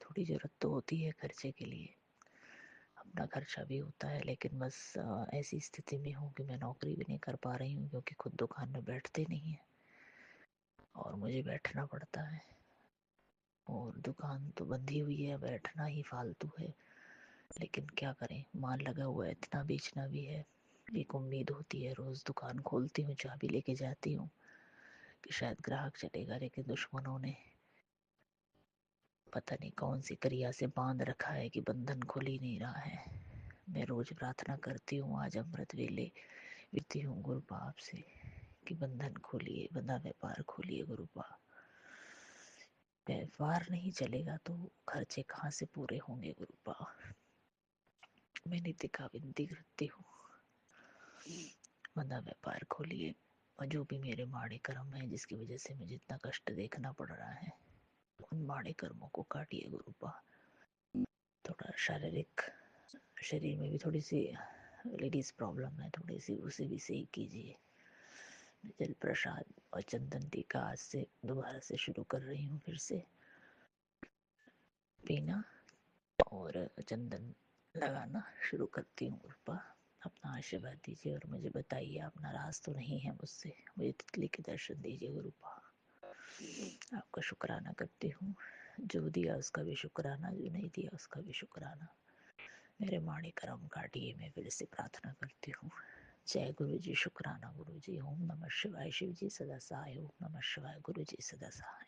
थोड़ी ज़रूरत तो होती है खर्चे के लिए, अपना खर्चा भी होता है। लेकिन बस ऐसी स्थिति में हूँ कि मैं नौकरी भी नहीं कर पा रही हूँ, क्योंकि खुद दुकान में बैठते नहीं है और मुझे बैठना पड़ता है। और दुकान तो बंधी हुई है, बैठना ही फालतू है। लेकिन क्या करें, माल लगा हुआ है, इतना बेचना भी है। एक उम्मीद होती है, रोज़ दुकान खोलती हूँ, चाबी लेके जाती हूँ कि शायद ग्राहक चलेगा, लेकिन दुश्मनों ने पता नहीं कौन सी क्रिया से बांध रखा है कि बंधन खुल ही नहीं रहा है। मैं रोज प्रार्थना करती हूँ, आज अमृत वेले विनती हूँ गुरु बाप से कि बंधन खोलिए, बंधा व्यापार खोलिए गुरुपा। व्यापार नहीं चलेगा तो खर्चे कहाँ से पूरे होंगे गुरुपा। मैं नितिका विनती करती हूँ, बंधा व्यापार खोलिए। और जो भी मेरे माड़े कर्म है जिसकी वजह से मुझे इतना कष्ट देखना पड़ रहा है, उन माड़े कर्मों को काटिए गुरुपा। थोड़ा शारीरिक शरीर में भी थोड़ी सी लेडीज प्रॉब्लम है, थोड़ी सी उसे भी सही कीजिए। जल प्रसाद और चंदन टीका आज से दोबारा से शुरू कर रही हूँ, फिर से पीना और चंदन लगाना शुरू करती हूँ गुरुपा। अपना आशीर्वाद दीजिए और मुझे बताइए आप नाराज तो नहीं है मुझसे। मुझे तितली के दर्शन दीजिए गुरुपा। आपका शुक्राना करती हूँ, जो दिया उसका भी शुक्राना, जो नहीं दिया उसका भी शुक्राना। मेरे माड़े कर्म काटिए, मैं फिर से प्रार्थना करती हूँ। जय गुरु जी, शुक्राना गुरु जी। ओम नमः शिवाय, शिव जी सदा सहाय। ओम नमः शिवाय, गुरु जी सदा सहाय।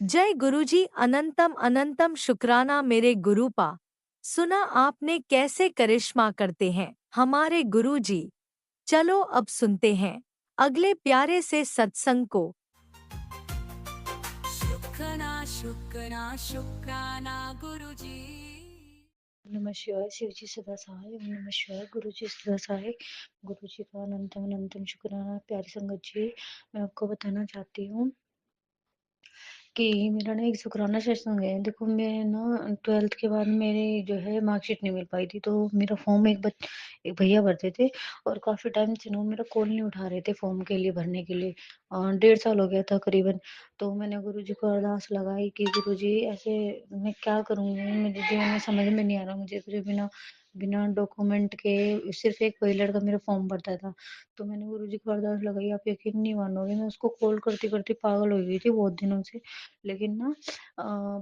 जय गुरुजी, अनंतम अनंतम शुक्राना मेरे गुरुपा। सुना आपने कैसे करिश्मा करते हैं हमारे गुरुजी। चलो अब सुनते हैं अगले प्यारे से सत्संग को। शुक्राना शुक्राना शुक्राना गुरुजी। नमः शिवाय, शिव जी सदा सहाय। ओम नमः शिवाय, गुरु जी सदा सहाय। गुरु जी का अनंतम अनंतम शुक्राना। प्यारी संगत जी, मैं आपको बताना चाहती हूँ कि मेरा ना एक शुक्राना सत्संग है। देखो मैं ना 12th के बाद मेरे जो है मार्कशीट नहीं मिल पाई थी, तो मेरा फॉर्म एक भैया भरते थे और काफ़ी टाइम से ना मेरा कॉल नहीं उठा रहे थे फॉर्म के लिए भरने के लिए। 1.5 साल हो गया था करीबन। तो मैंने गुरुजी को अरदास लगाई कि गुरुजी ऐसे मैं क्या करूँगी? मुझे जीवन में समझ में नहीं आ रहा, मुझे कुछ बिना बिना डॉक्यूमेंट के सिर्फ़ एक वही लड़का मेरा फॉर्म भरता था। तो मैंने गुरुजी को अरदास लगाई, आप यकीन नहीं मानोगे, मैं उसको कॉल करते-करते पागल हो गई थी बहुत दिनों से। लेकिन ना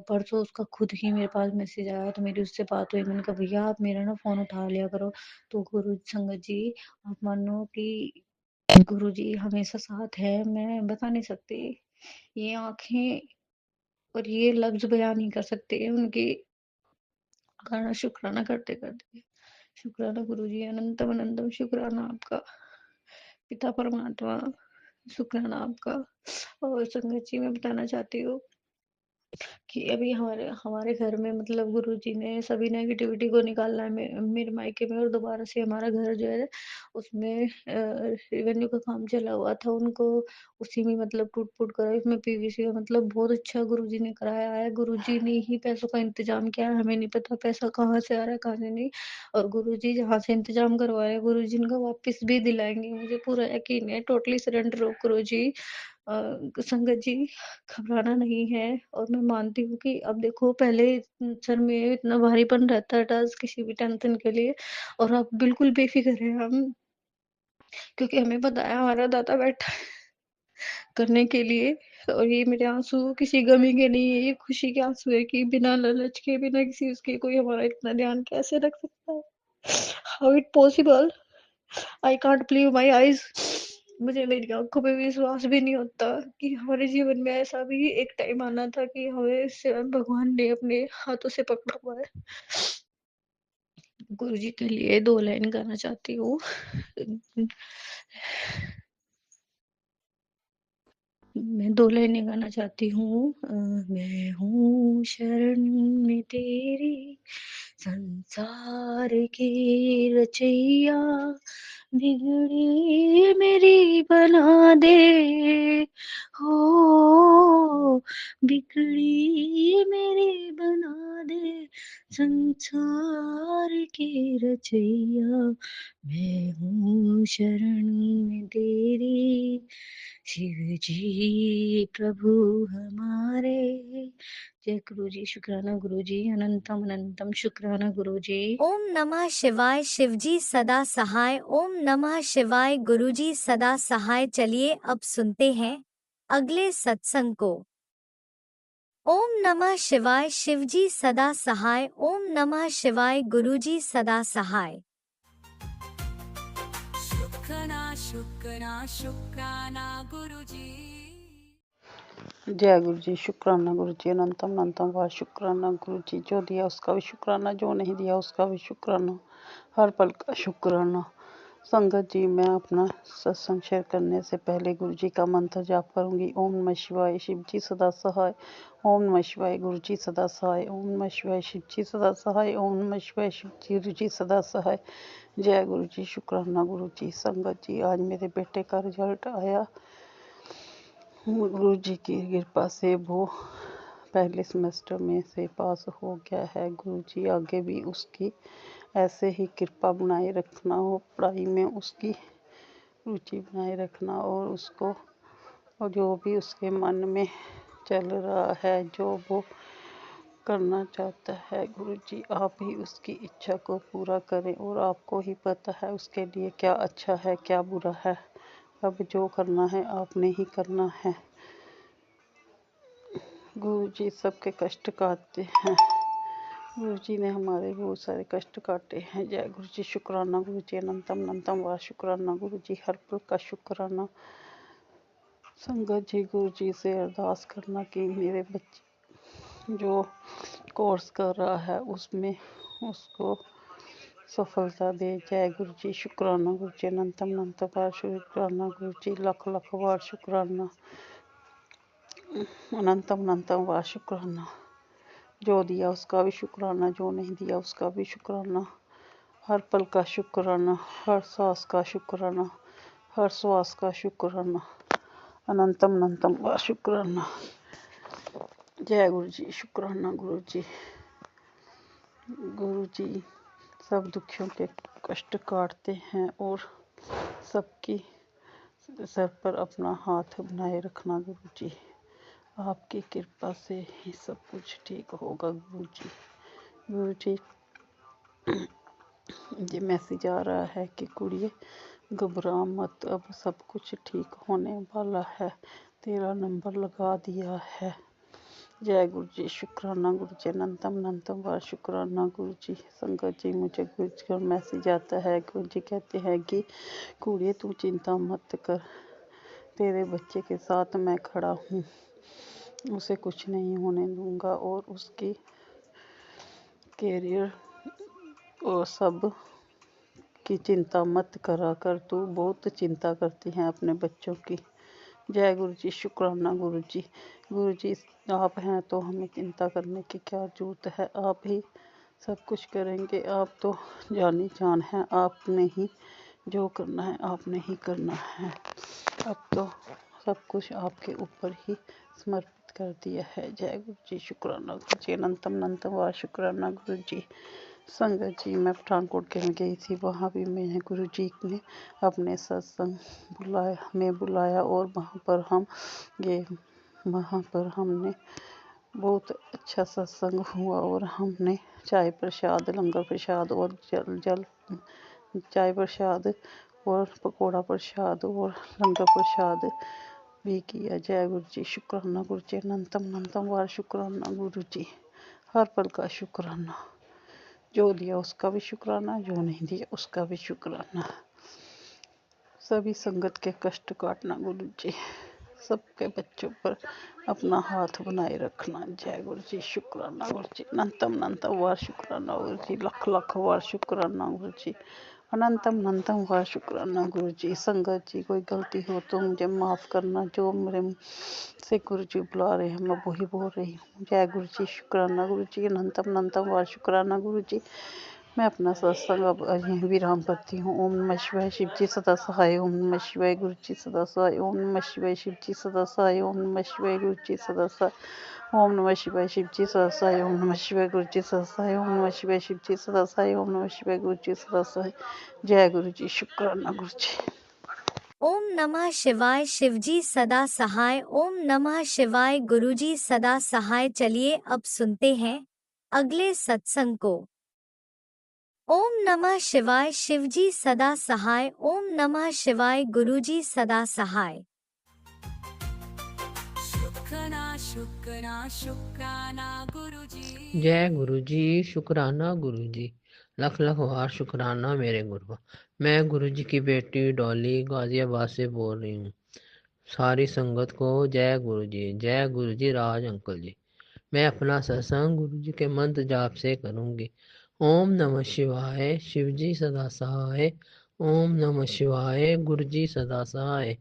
परसों उसका खुद ही मेरे पास मैसेज आया, तो मेरी उससे बात हुई। मैंने कहा भैया आप मेरा ना फ़ोन उठा लिया करो। तो गुरु संगत जी, आप मानो कि गुरुजी हमेशा साथ है, मैं बता नहीं सकती। ये आँखें और ये लफ्ज़ बयान नहीं कर सकते उनकी गाना शुक्राना करते-करते। शुक्राना गुरुजी, अनंतम अनंतम शुक्राना आपका। पिता परमात्मा, शुक्राना आपका। और संगत जी मैं बताना चाहती हूँ कि अभी हमारे हमारे घर में मतलब गुरुजी ने सभी नेगेटिविटी को निकालना है मेरे मायके में, और दोबारा से हमारा घर जो है उसमें रेवेन्यू का काम चला हुआ था, उनको उसी में मतलब टूट-फूट करा, इसमें पीवीसी का मतलब बहुत अच्छा गुरुजी ने कराया है। गुरुजी ने ही पैसों का इंतज़ाम किया है, हमें नहीं पता पैसा कहाँ से आ रहा है, कहाँ से नहीं। और गुरुजी जहाँ से इंतज़ाम करवा रहे हैं, गुरुजी इनको वापस भी दिलाएँगे, मुझे पूरा यकीन है। टोटली सरेंडर हो गुरुजी। संगत जी, घबराना नहीं है। और मैं मानती हूँ कि अब देखो पहले सर में इतना भारीपन रहता है टास्क किसी भी टेंशन के लिए, और अब बिल्कुल बेफ़िक्र हैं हम, क्योंकि हमें पता है हमारा दाता बैठा है करने के लिए। और ये मेरे आँसू किसी गमी के नहीं है, ये खुशी के आँसू है कि बिना लालच के, बिना किसी उसके कोई हमारा इतना ध्यान कैसे रख सकता है? How it possible? I can't believe my eyes. मुझे मेरी आँखों पे विश्वास भी नहीं होता कि हमारे जीवन में ऐसा भी एक टाइम आना था कि हमें स्वयं भगवान ने अपने हाथों से पकड़ा हुआ है। गुरुजी के लिए 2 लाइन गाना चाहती हूँ। मैं 2 लाइनें गाना चाहती हूँ। मैं हूँ शरण में तेरी, संसार की रचैया, बिगड़ी मेरी बना दे, हो बिगड़ी मेरी बना दे, संसार की रचैया। मैं हूँ शरण में तेरी, शिव जी प्रभु हमारे। जय गुरु जी, शुक्राना गुरु जी, अनंतम अनंतम शुक्राना गुरु जी। ओम नमः शिवाय। शिवजी सदा सहाय। ओम नमः शिवाय। गुरुजी सदा सहाय। चलिए अब सुनते हैं अगले सत्संग को। ओम नमः शिवाय। शिवजी सदा सहाय। ओम नमः शिवाय। गुरुजी सदा सहाय। शुक्राना शुक्राना गुरुजी। जय गुरु जी, शुक्राना गुरु जी, अनंतम अनंतम वाह शुक्राना गुरु जी। जो दिया उसका भी शुक्राना, जो नहीं दिया उसका भी शुक्राना, हर पल का शुक्राना। संगत जी, मैं अपना सत्संग शेयर करने से पहले गुरु जी का मंत्र जाप करूंगी। ओम नमः शिवाय, शिव जी सदा सहाय। ओम नमः शिवाय, गुरु जी सदा सहाय। ओम नमः शिवाय, शिव जी सदा सहाय। ओम नमः शिवाय, शिव जी गुरु जी सदा सहाय। जय गुरु जी, शुक्राना गुरु जी। संगत जी, आज मेरे बेटे का रिजल्ट आया। गुरु जी की कृपा से वो पहले सेमेस्टर में से पास हो गया है। गुरु जी आगे भी उसकी ऐसे ही कृपा बनाए रखना हो, पढ़ाई में उसकी रुचि बनाए रखना, और उसको और जो भी उसके मन में चल रहा है, जो वो करना चाहता है, गुरु जी आप ही उसकी इच्छा को पूरा करें। और आपको ही पता है उसके लिए क्या अच्छा है क्या बुरा है। अब जो करना है आपने ही करना है। गुरु जी सबके कष्ट काटते हैं। गुरु जी ने हमारे बहुत सारे कष्ट काटे हैं। जय गुरु जी, शुक्राना गुरु जी, अनंतम अनंतम वाह शुक्राना गुरु जी, हर पल का शुक्राना। संगत जी, गुरु जी से अरदास करना कि मेरे बच्चे जो कोर्स कर रहा है उसमें उसको सफलता दे। जय गुरु जी, शुक्राना गुरु जी, अनंतम अनंत बार शुक्राना गुरु जी, लख लख बार शुक्राना, अनंतम अनंतम बार शुक्राना। जो दिया उसका भी शुक्राना, जो नहीं दिया उसका भी शुक्राना, हर पल का शुक्राना, हर सांस का शुक्राना, हर श्वास का शुक्राना, अनंतम अनंतम बार शुक्राना। जय गुरु जी। शुक्राना गुरु जी। गुरु जी सब दुखियों के कष्ट काटते हैं और सबकी सर पर अपना हाथ बनाए रखना गुरु जी। आपकी कृपा से ही सब कुछ ठीक होगा गुरु जी। गुरु जी ये मैसेज आ रहा है कि कुड़िए घबरा मत, अब सब कुछ ठीक होने वाला है, तेरा नंबर लगा दिया है। जय गुरु जी। शुक्राना गुरु जी। अनंतम बार शुक्राना गुरु जी। संगत जी मुझे गुरु जी का मैसेज आता है। गुरु जी कहते हैं कि कुड़िए तू चिंता मत कर, तेरे बच्चे के साथ मैं खड़ा हूँ, उसे कुछ नहीं होने दूंगा और उसकी कैरियर और सब की चिंता मत करा कर, तू बहुत चिंता करती हैं अपने बच्चों की। जय गुरु जी। शुक्राना गुरु जी। गुरु जी आप हैं तो हमें चिंता करने की क्या जरूरत है, आप ही सब कुछ करेंगे। आप तो जानी जान हैं, आपने ही जो करना है आपने ही करना है। अब तो सब कुछ आपके ऊपर ही समर्पित कर दिया है। जय गुरु जी। शुक्राना गुरु जी। अनंतम बार शुक्राना गुरु जी। संगत जी मैं पठानकोट में गई थी, वहाँ भी मैंने गुरु जी ने अपने सत्संग बुलाया और वहाँ पर हम गए। वहाँ पर हमने बहुत अच्छा सत्संग हुआ और हमने चाय प्रसाद, लंगर प्रसाद और जल चाय प्रसाद और पकौड़ा प्रसाद और लंगर प्रसाद भी किया। जय गुरु जी। शुक्राना गुरु जी। अनंतम बार शुक्राना गुरु जी। हर पल का शुक्राना, जो दिया उसका भी शुक्राना, जो नहीं दिया उसका भी शुक्राना। सभी संगत के कष्ट काटना गुरु जी, सबके बच्चों पर अपना हाथ बनाए रखना। जय गुरु जी। शुक्राना गुरु जी। अनंतम बार शुक्राना गुरु जी। लख बार शुक्राना गुरु जी। अनंतम बार शुक्राना गुरु जी। संगत जी कोई गलती हो तो मुझे माफ़ करना, जो मेरे मुँह से गुरु जी बुला रहे हैं मैं वही बोल रही हूँ। जय गुरु जी। शुक्राना गुरु जी। अनंतम बार शुक्राना गुरु जी। मैं अपना सत्संग अब यहीं विराम करती हूँ। ओम नमः शिवाय। शिव जी सदा सहाय। ओम नमः शिवाय। गुरु जी सदा सहाय। ओम नमः शिवाय। शिव जी सदा सहाय। ओम नमः शिवाय। गुरु जी सदा सहाय। ओम नमः शिवाय। शिव जी सदा सहाय। ओम नमः शिवाय। गुरु जी सदा सहाय। ओम नमः शिवाय। शिव जी सदा सहाय। ओम नमः शिवाय। गुरु जी सदा सहाय। जय गुरु जी। शुक्राना गुरु जी। ओम नमः शिवाय। शिवजी सदा सहाय। ओम नमः शिवाय। गुरुजी सदा सहाय। चलिए अब सुनते हैं अगले सत्संग को। ओम नमः शिवाय। शिवजी सदा सहाय। ओम नमः शिवाय। गुरुजी सदा सहाय। शुक्राना गुरु जी। जय गुरु जी। शुक्राना गुरु जी। लख बार शुक्राना मेरे गुरु। मैं गुरु जी की बेटी डॉली गाजियाबाद से बोल रही हूँ। सारी संगत को जय गुरु जी। जय गुरु जी। राज अंकल जी। मैं अपना सत्संग गुरु जी के मंत्र जाप से करूँगी। ओम नमः शिवाय। शिव जी सदा सहाय। ओम नमः शिवाय। गुरु जी सदा सहाय।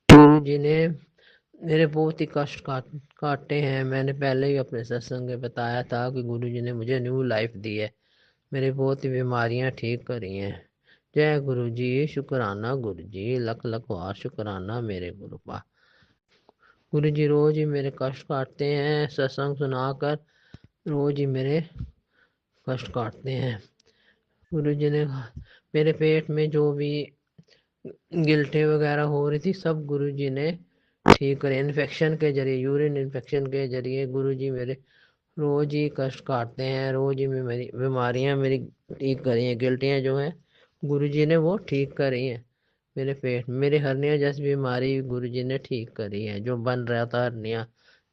गुरु जी ने मेरे बहुत ही कष्ट काटे हैं। मैंने पहले ही अपने सत्संग में बताया था कि गुरु जी ने मुझे न्यू लाइफ दी है, मेरी बहुत ही बीमारियां ठीक करी हैं। जय गुरु जी। शुक्राना गुरु जी। लख बार शुक्राना मेरे गुरु पा। गुरु जी रोज ही मेरे कष्ट काटते हैं, सत्संग सुनाकर रोज ही मेरे कष्ट काटते हैं। गुरु जी ने मेरे पेट में जो भी गिल्टें वगैरह हो रही थी सब गुरु जी ने ठीक करे। इन्फेक्शन के जरिए, यूरिन इन्फेक्शन के जरिए गुरु जी मेरे रोज ही कष्ट काटते हैं, रोज ही मेरी बीमारियां मेरी ठीक करी हैं। गिल्टियाँ जो हैं गुरु जी ने वो ठीक करी हैं। मेरे पेट मेरी हर्निया जैसी बीमारी गुरु जी ने ठीक करी है, जो बन रहा था हर्निया।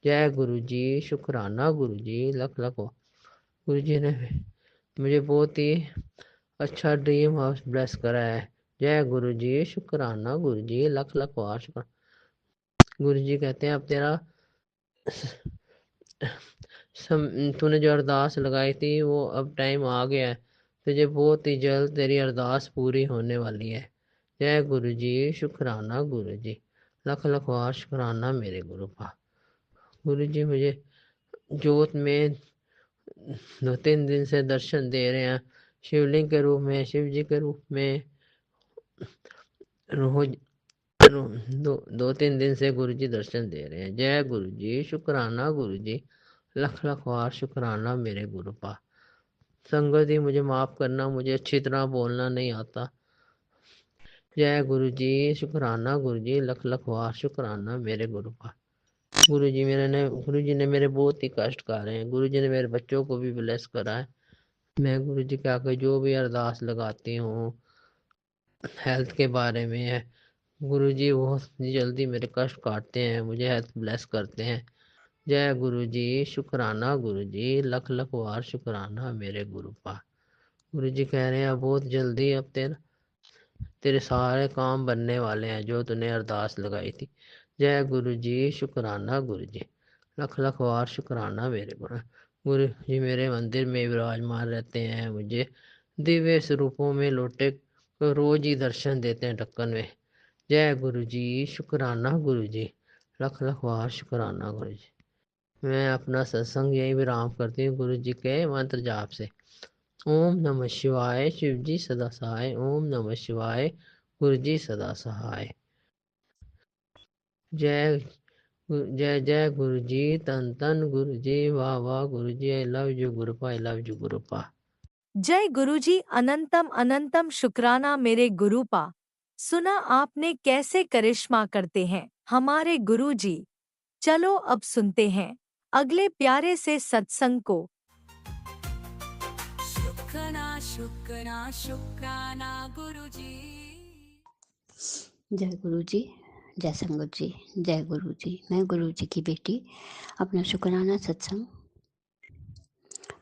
जय गुरु जी। शुक्राना गुरु जी। लख गुरु जी ने मुझे बहुत ही अच्छा ड्रीम हाउस ब्लेस करा है। जय गुरु जी। शुक्राना गुरु जी। लख बार शुक्राना। गुरु जी कहते हैं अब तेरा तूने जो अरदास लगाई थी वो अब टाइम आ गया है, तुझे बहुत ही जल्द तेरी अरदास पूरी होने वाली है। जय गुरु जी। शुक्राना गुरु जी। लख बार शुक्राना मेरे गुरु पा। गुरु जी मुझे जोत में 2-3 दिन से दर्शन दे रहे हैं, शिवलिंग के रूप में, शिव जी के रूप में। रोज दो तीन दिन से गुरुजी दर्शन दे रहे हैं। जय गुरुजी, शुक्राना गुरुजी, लख लख वार शुक्राना मेरे गुरुपा। संगत जी मुझे माफ़ करना, मुझे अच्छी तरह बोलना नहीं आता। जय गुरुजी, शुक्राना गुरुजी, लख लख वार शुक्राना मेरे गुरुपा। गुरुजी ने मेरे बहुत ही कष्ट काटे हैं। गुरुजी ने मेरे बच्चों को भी ब्लेस करा है। मैं गुरुजी के आगे जो भी अरदास लगाती हूँ हेल्थ के बारे में है, गुरुजी बहुत जल्दी मेरे कष्ट काटते हैं, मुझे हेल्थ ब्लेस करते हैं। जय गुरुजी, शुक्राना गुरुजी, लख लख वार शुक्राना मेरे गुरुपा। गुरुजी कह रहे हैं बहुत जल्दी अब तेरे सारे काम बनने वाले हैं जो तूने अरदास लगाई थी। जय गुरुजी, शुक्राना गुरुजी, लख लख वार शुक्राना मेरे गुरु जी मेरे मंदिर में विराजमान रहते हैं। मुझे दिव्य स्वरूपों में लौटे रोज ही दर्शन देते हैं ढक्कन में। जय गुरुजी, शुक्राना गुरुजी, लख लख वार शुक्राना गुरुजी। मैं अपना सत्संग यही विराम करती हूँ गुरुजी के मंत्र जाप से। ओम नमः शिवाय, शिवजी सदा सहाय। ओम नमः शिवाय, गुरुजी सदा सहाय। जय जय जय गुरुजी, तन तन गुरुजी, वाह वाह गुरुजी, आई लव यू गुरुपा, आई लव यू गुरुपा। जय गुरुजी, अनंतम अनंतम शुक्राना मेरे गुरुपा। सुना आपने कैसे करिश्मा करते हैं हमारे गुरुजी। चलो अब सुनते हैं अगले प्यारे से सत्संग को। शुक्राना शुक्राना शुक्राना गुरुजी। जय गुरु जी, जय संगत जी, जय गुरु जी। मैं गुरु जी की बेटी अपना शुक्राना सत्संग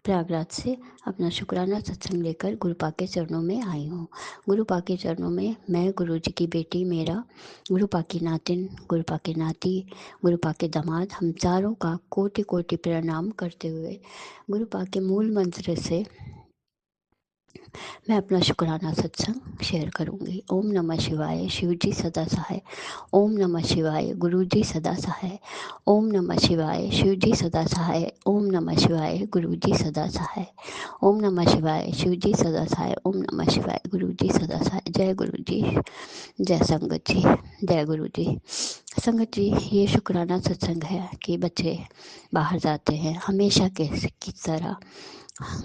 प्रयागराज से अपना शुक्राना सत्संग लेकर गुरुपा के चरणों में आई हूँ। गुरुपा के चरणों में मैं गुरु जी की बेटी, मेरा गुरुपा की नातिन, गुरुपा के नाती, गुरुपा के दामाद, हम चारों का कोटि कोटि प्रणाम करते हुए गुरुपा के मूल मंत्र से मैं अपना शुक्राना सत्संग शेयर करूंगी। ओम नमः शिवाय, शिव जी सदा सहाय। ओम नमः शिवाय, गुरु जी सदा सहाय। ओम नमः शिवाय, शिव जी सदा सहाय। ओम नमः शिवाय, गुरु जी सदा सहाय। ओम नमः शिवाय, शिव जी सदा सहाय। ओम नमः शिवाय, गुरु जी सदा सहाय। जय गुरु जी, जय संगत जी, जय गुरु जी। संगत जी, ये शुक्राना सत्संग है कि बच्चे बाहर जाते हैं, हमेशा के की तरह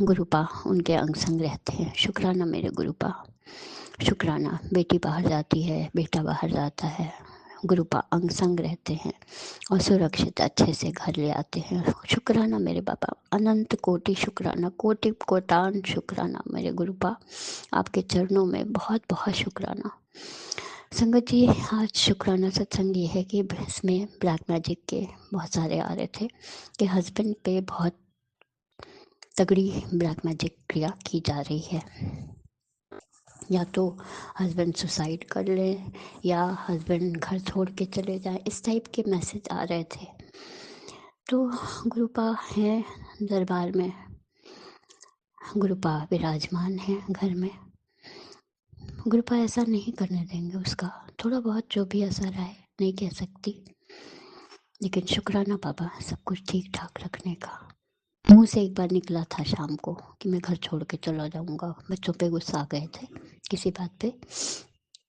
गुरुपा उनके अंग संग रहते हैं। शुक्राना मेरे गुरुपा, शुक्राना। बेटी बाहर जाती है, बेटा बाहर जाता है, गुरुपा अंग संग रहते हैं और सुरक्षित अच्छे से घर ले आते हैं। शुक्राना मेरे बाबा, अनंत कोटि शुक्राना, कोटि कोटान शुक्राना मेरे गुरुपा। आपके चरणों में बहुत बहुत शुक्राना। संगत जी, आज शुक्राना सत्संग ये है कि इसमें ब्लैक मैजिक के बहुत सारे आ रहे थे कि हस्बैंड पे बहुत तगड़ी ब्लैक मैजिक क्रिया की जा रही है। या तो हस्बैंड सुसाइड कर ले या हस्बैंड घर छोड़ के चले जाए, इस टाइप के मैसेज आ रहे थे। तो गुरुपा है दरबार में, गुरुपा विराजमान है घर में। गुरुपा ऐसा नहीं करने देंगे उसका। थोड़ा बहुत जो भी असर आए नहीं कह सकती, लेकिन शुक्राना बाबा सब कुछ ठीक ठाक रखने का। मुंह से एक बार निकला था शाम को कि मैं घर छोड़ के चला जाऊंगा। बच्चों पे गुस्सा आ गए थे किसी बात पे,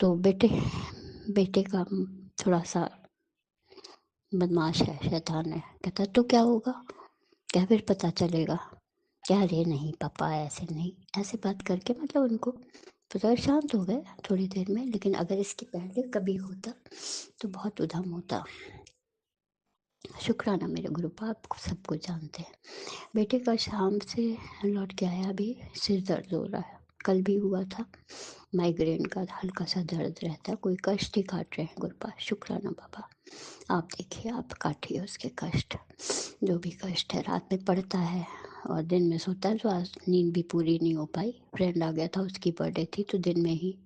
तो बेटे का थोड़ा सा बदमाश है, शैतान है। कहता तो क्या होगा, क्या फिर पता चलेगा, क्या रे नहीं पापा ऐसे नहीं, ऐसे बात करके मतलब उनको पता शांत हो गए थोड़ी देर में। लेकिन अगर इसके पहले कभी होता तो बहुत उधम होता। शुक्राना मेरे गुरुपा, आप सब कुछ जानते हैं। बेटे का शाम से लौट के आया, अभी सिर दर्द हो रहा है। कल भी हुआ था, माइग्रेन का हल्का सा दर्द रहता है, कोई कष्ट ही काट रहे हैं गुरुपा। शुक्राना बाबा, आप देखिए, आप काटिए उसके कष्ट, जो भी कष्ट है। रात में पढ़ता है और दिन में सोता है, तो आज नींद भी पूरी नहीं हो पाई। फ्रेंड आ गया था, उसकी बर्थडे थी, तो दिन में ही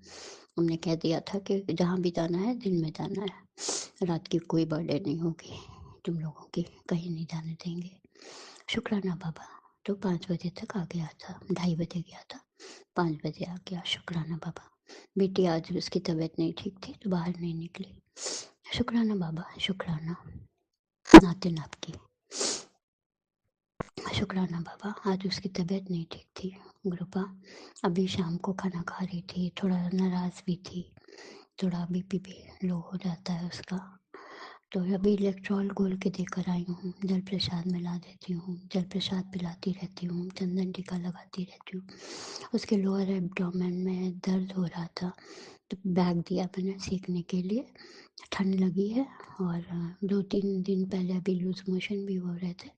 हमने कह दिया था कि जहाँ भी जाना है दिन में जाना है, रात की कोई बर्थडे नहीं होगी तुम लोगों की, कहीं नहीं जाने देंगे। शुक्राना बाबा। तो 5 बजे तक आ गया था, 2:30 बजे गया था, 5 बजे आ गया। शुक्राना बाबा। बेटी आज उसकी तबीयत नहीं ठीक थी तो बाहर नहीं निकली। शुक्राना बाबा, शुक्राना नातिन आपकी। शुक्राना बाबा, आज उसकी तबीयत नहीं ठीक थी। गुरुपा अभी शाम को खाना खा रही थी, थोड़ा नाराज़ भी थी, थोड़ा बीपी भी लो हो जाता है उसका। तो अभी इलेक्ट्रॉल घोल के देकर आई हूँ, जल प्रसाद मिला देती हूँ, जल प्रसाद पिलाती रहती हूँ, चंदन टीका लगाती रहती हूँ। उसके लोअर एब्डोमेन में दर्द हो रहा था तो बैग दिया मैंने सीखने के लिए। ठंड लगी है और 2-3 दिन पहले अभी लूज मोशन भी हो रहे थे,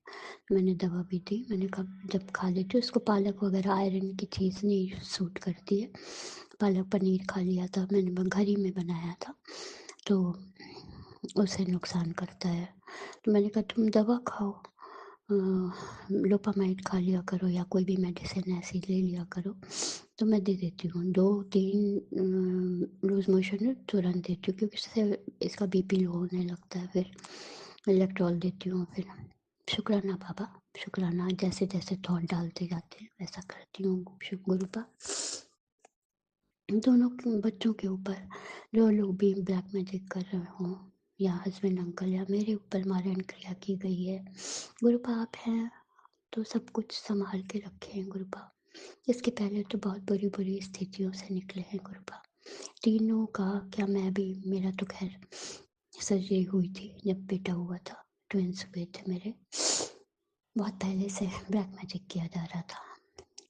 मैंने दवा भी दी। मैंने कहा जब खा लेती हूँ उसको पालक वगैरह आयरन की चीज़ नहीं सूट करती है। पालक पनीर खा लिया था मैंने, घर ही में बनाया था, तो उसे नुकसान करता है। तो मैंने कहा तुम दवा खाओ, लोपामाइड खा लिया करो या कोई भी मेडिसिन ऐसी ले लिया करो। तो मैं दे देती हूँ 2-3 लूज मोशन में तुरंत देती हूँ, क्योंकि इससे इसका बीपी लो होने लगता है। फिर इलेक्ट्रॉल देती हूँ। फिर शुक्राना बाबा, शुक्राना। जैसे जैसे थॉट डालते जाते हैं वैसा करती हूँ गुरुपा। दोनों बच्चों के ऊपर जो लोग भी ब्लैक मैजिक कर रहे हों, या हस्बैंड अंकल या मेरे ऊपर मारण क्रिया की गई है, गुरुपा आप हैं तो सब कुछ संभाल के रखे हैं गुरुपा। इसके पहले तो बहुत बुरी बुरी स्थितियों से निकले हैं गुरुपा, तीनों का। क्या मैं भी, मेरा तो खैर सर्जरी हुई थी जब बेटा हुआ था, ट्विंस हुए थे मेरे, बहुत पहले से ब्लैक मैजिक किया जा रहा था।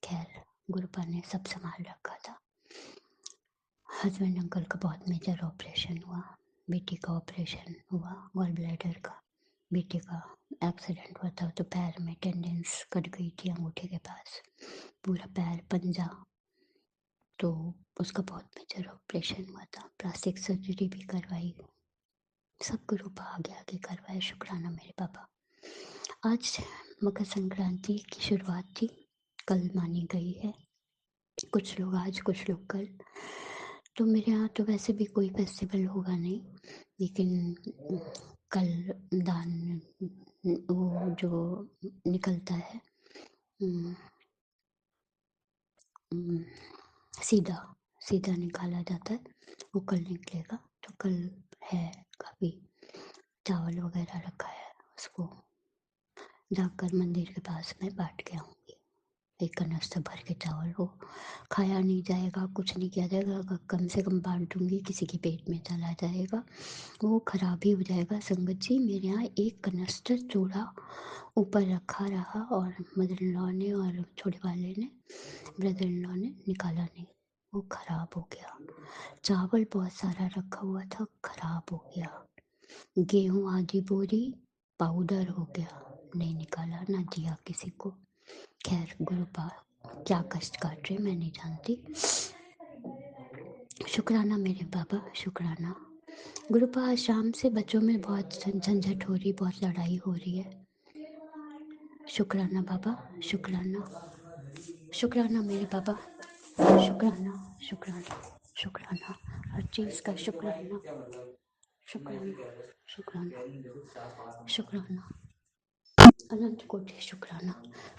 खैर गुरुपा ने सब संभाल रखा था। हस्बैंड अंकल का बहुत मेजर ऑपरेशन हुआ, बेटी का ऑपरेशन हुआ गॉल ब्लैडर का, बेटे का एक्सीडेंट हुआ था तो पैर में टेंडेंस कट गई थी अंगूठे के पास, पूरा पैर पंजा, तो उसका बहुत मेजर ऑपरेशन हुआ था। प्लास्टिक सर्जरी भी करवाई, सब गुरुपा आगे आगे करवाए। शुक्राना मेरे पापा। आज मकर संक्रांति की शुरुआत थी, कल मानी गई है, कुछ लोग आज कुछ लोग कल। तो मेरे यहाँ तो वैसे भी कोई फेस्टिवल होगा नहीं, लेकिन कल दान वो जो निकलता है सीधा सीधा निकाला जाता है, वो कल निकलेगा। तो कल है, काफ़ी चावल वगैरह रखा है, उसको जाकर मंदिर के पास में बांट के आऊँगी। एक कनस्तर भर के चावल, वो खाया नहीं जाएगा, कुछ नहीं किया जाएगा, कम से कम बांट दूँगी, किसी के पेट में चला जाएगा, वो खराब ही हो जाएगा। संगत जी मेरे यहाँ एक कनस्तर चूड़ा ऊपर रखा रहा और मदर इन लॉ ने और छोटे वाले ने, ब्रदर इन लॉ ने निकाला नहीं, वो खराब हो गया। चावल बहुत सारा रखा हुआ था, खराब हो गया। गेहूँ आधी बोरी पाउडर हो गया, नहीं निकाला, ना दिया किसी को। खैर गुरुपा क्या कष्ट काट रहे मैं नहीं जानती। शुक्राना मेरे बाबा, शुक्राना। गुरुपा आज शाम से बच्चों में बहुत झंझट हो रही, बहुत लड़ाई हो रही है। शुक्राना बाबा, शुक्राना, शुक्राना मेरे बाबा, शुक्राना, शुक्राना, शुक्राना, हर चीज़ का शुक्राना, शुक्राना, शुक्राना, शुक्राना, अनंत कोटि शुक्राना।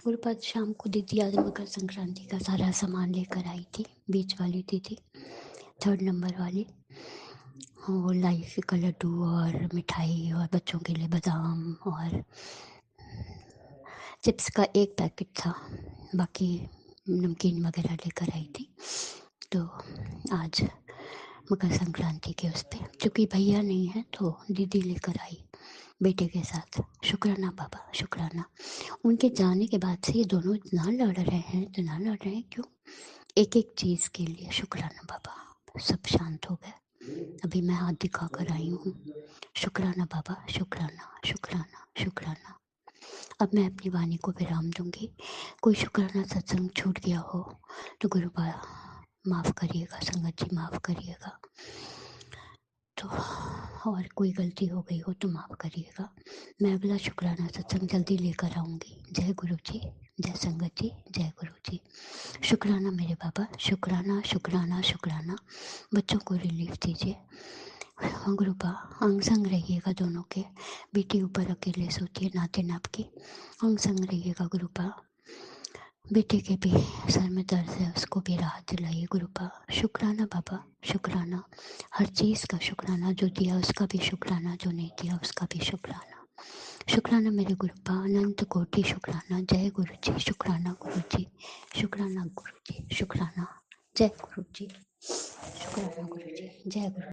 गुरुपाद शाम को दीदी आज मकर संक्रांति का सारा सामान लेकर आई थी, बीच वाली दीदी, 3rd नंबर वाली, और लाई का लड्डू और मिठाई और बच्चों के लिए बादाम और चिप्स का एक पैकेट था, बाकी नमकीन वगैरह लेकर आई थी। तो आज मकर संक्रांति के उस पर, चूँकि भैया नहीं है तो दीदी लेकर आई बेटे के साथ। शुक्राना बाबा, शुक्राना। उनके जाने के बाद से ये दोनों इतना लड़ रहे हैं, इतना लड़ रहे हैं, क्यों? एक एक चीज़ के लिए। शुक्राना बाबा, सब शांत हो गए, अभी मैं हाथ दिखा कर आई हूँ। शुक्राना बाबा, शुक्राना, शुक्राना, शुक्राना। अब मैं अपनी वाणी को विराम दूंगी। कोई शुक्राना सत्संग छूट गया हो तो गुरुपा माफ़ करिएगा, संगत जी माफ़ करिएगा, तो और कोई गलती हो गई हो तो माफ़ करिएगा। मैं अगला शुक्राना सत्संग जल्दी लेकर आऊँगी। जय गुरु जी, जय संगत जी, जय गुरु जी। शुक्राना मेरे बाबा, शुक्राना, शुक्राना, शुक्राना। बच्चों को रिलीफ दीजिए गुरुपा, अंग संग रहिएगा दोनों के। बेटी ऊपर अकेले सोती है नाते नाप की, अंग संग रहिएगा गुरुपा। बेटे के भी सर में दर्द है, उसको भी राहत दिलाइए गुरुपा। शुक्राना बाबा, शुक्राना, हर चीज़ का शुक्राना, जो दिया उसका भी शुक्राना, जो नहीं दिया उसका भी शुक्राना। शुक्राना मेरे गुरुपा, अनंत कोटि शुक्राना। जय गुरु जी, शुक्राना गुरु जी, शुक्राना गुरु जी, शुक्राना, जय गुरु जी, शुक्राना गुरु जी, जय गुरु।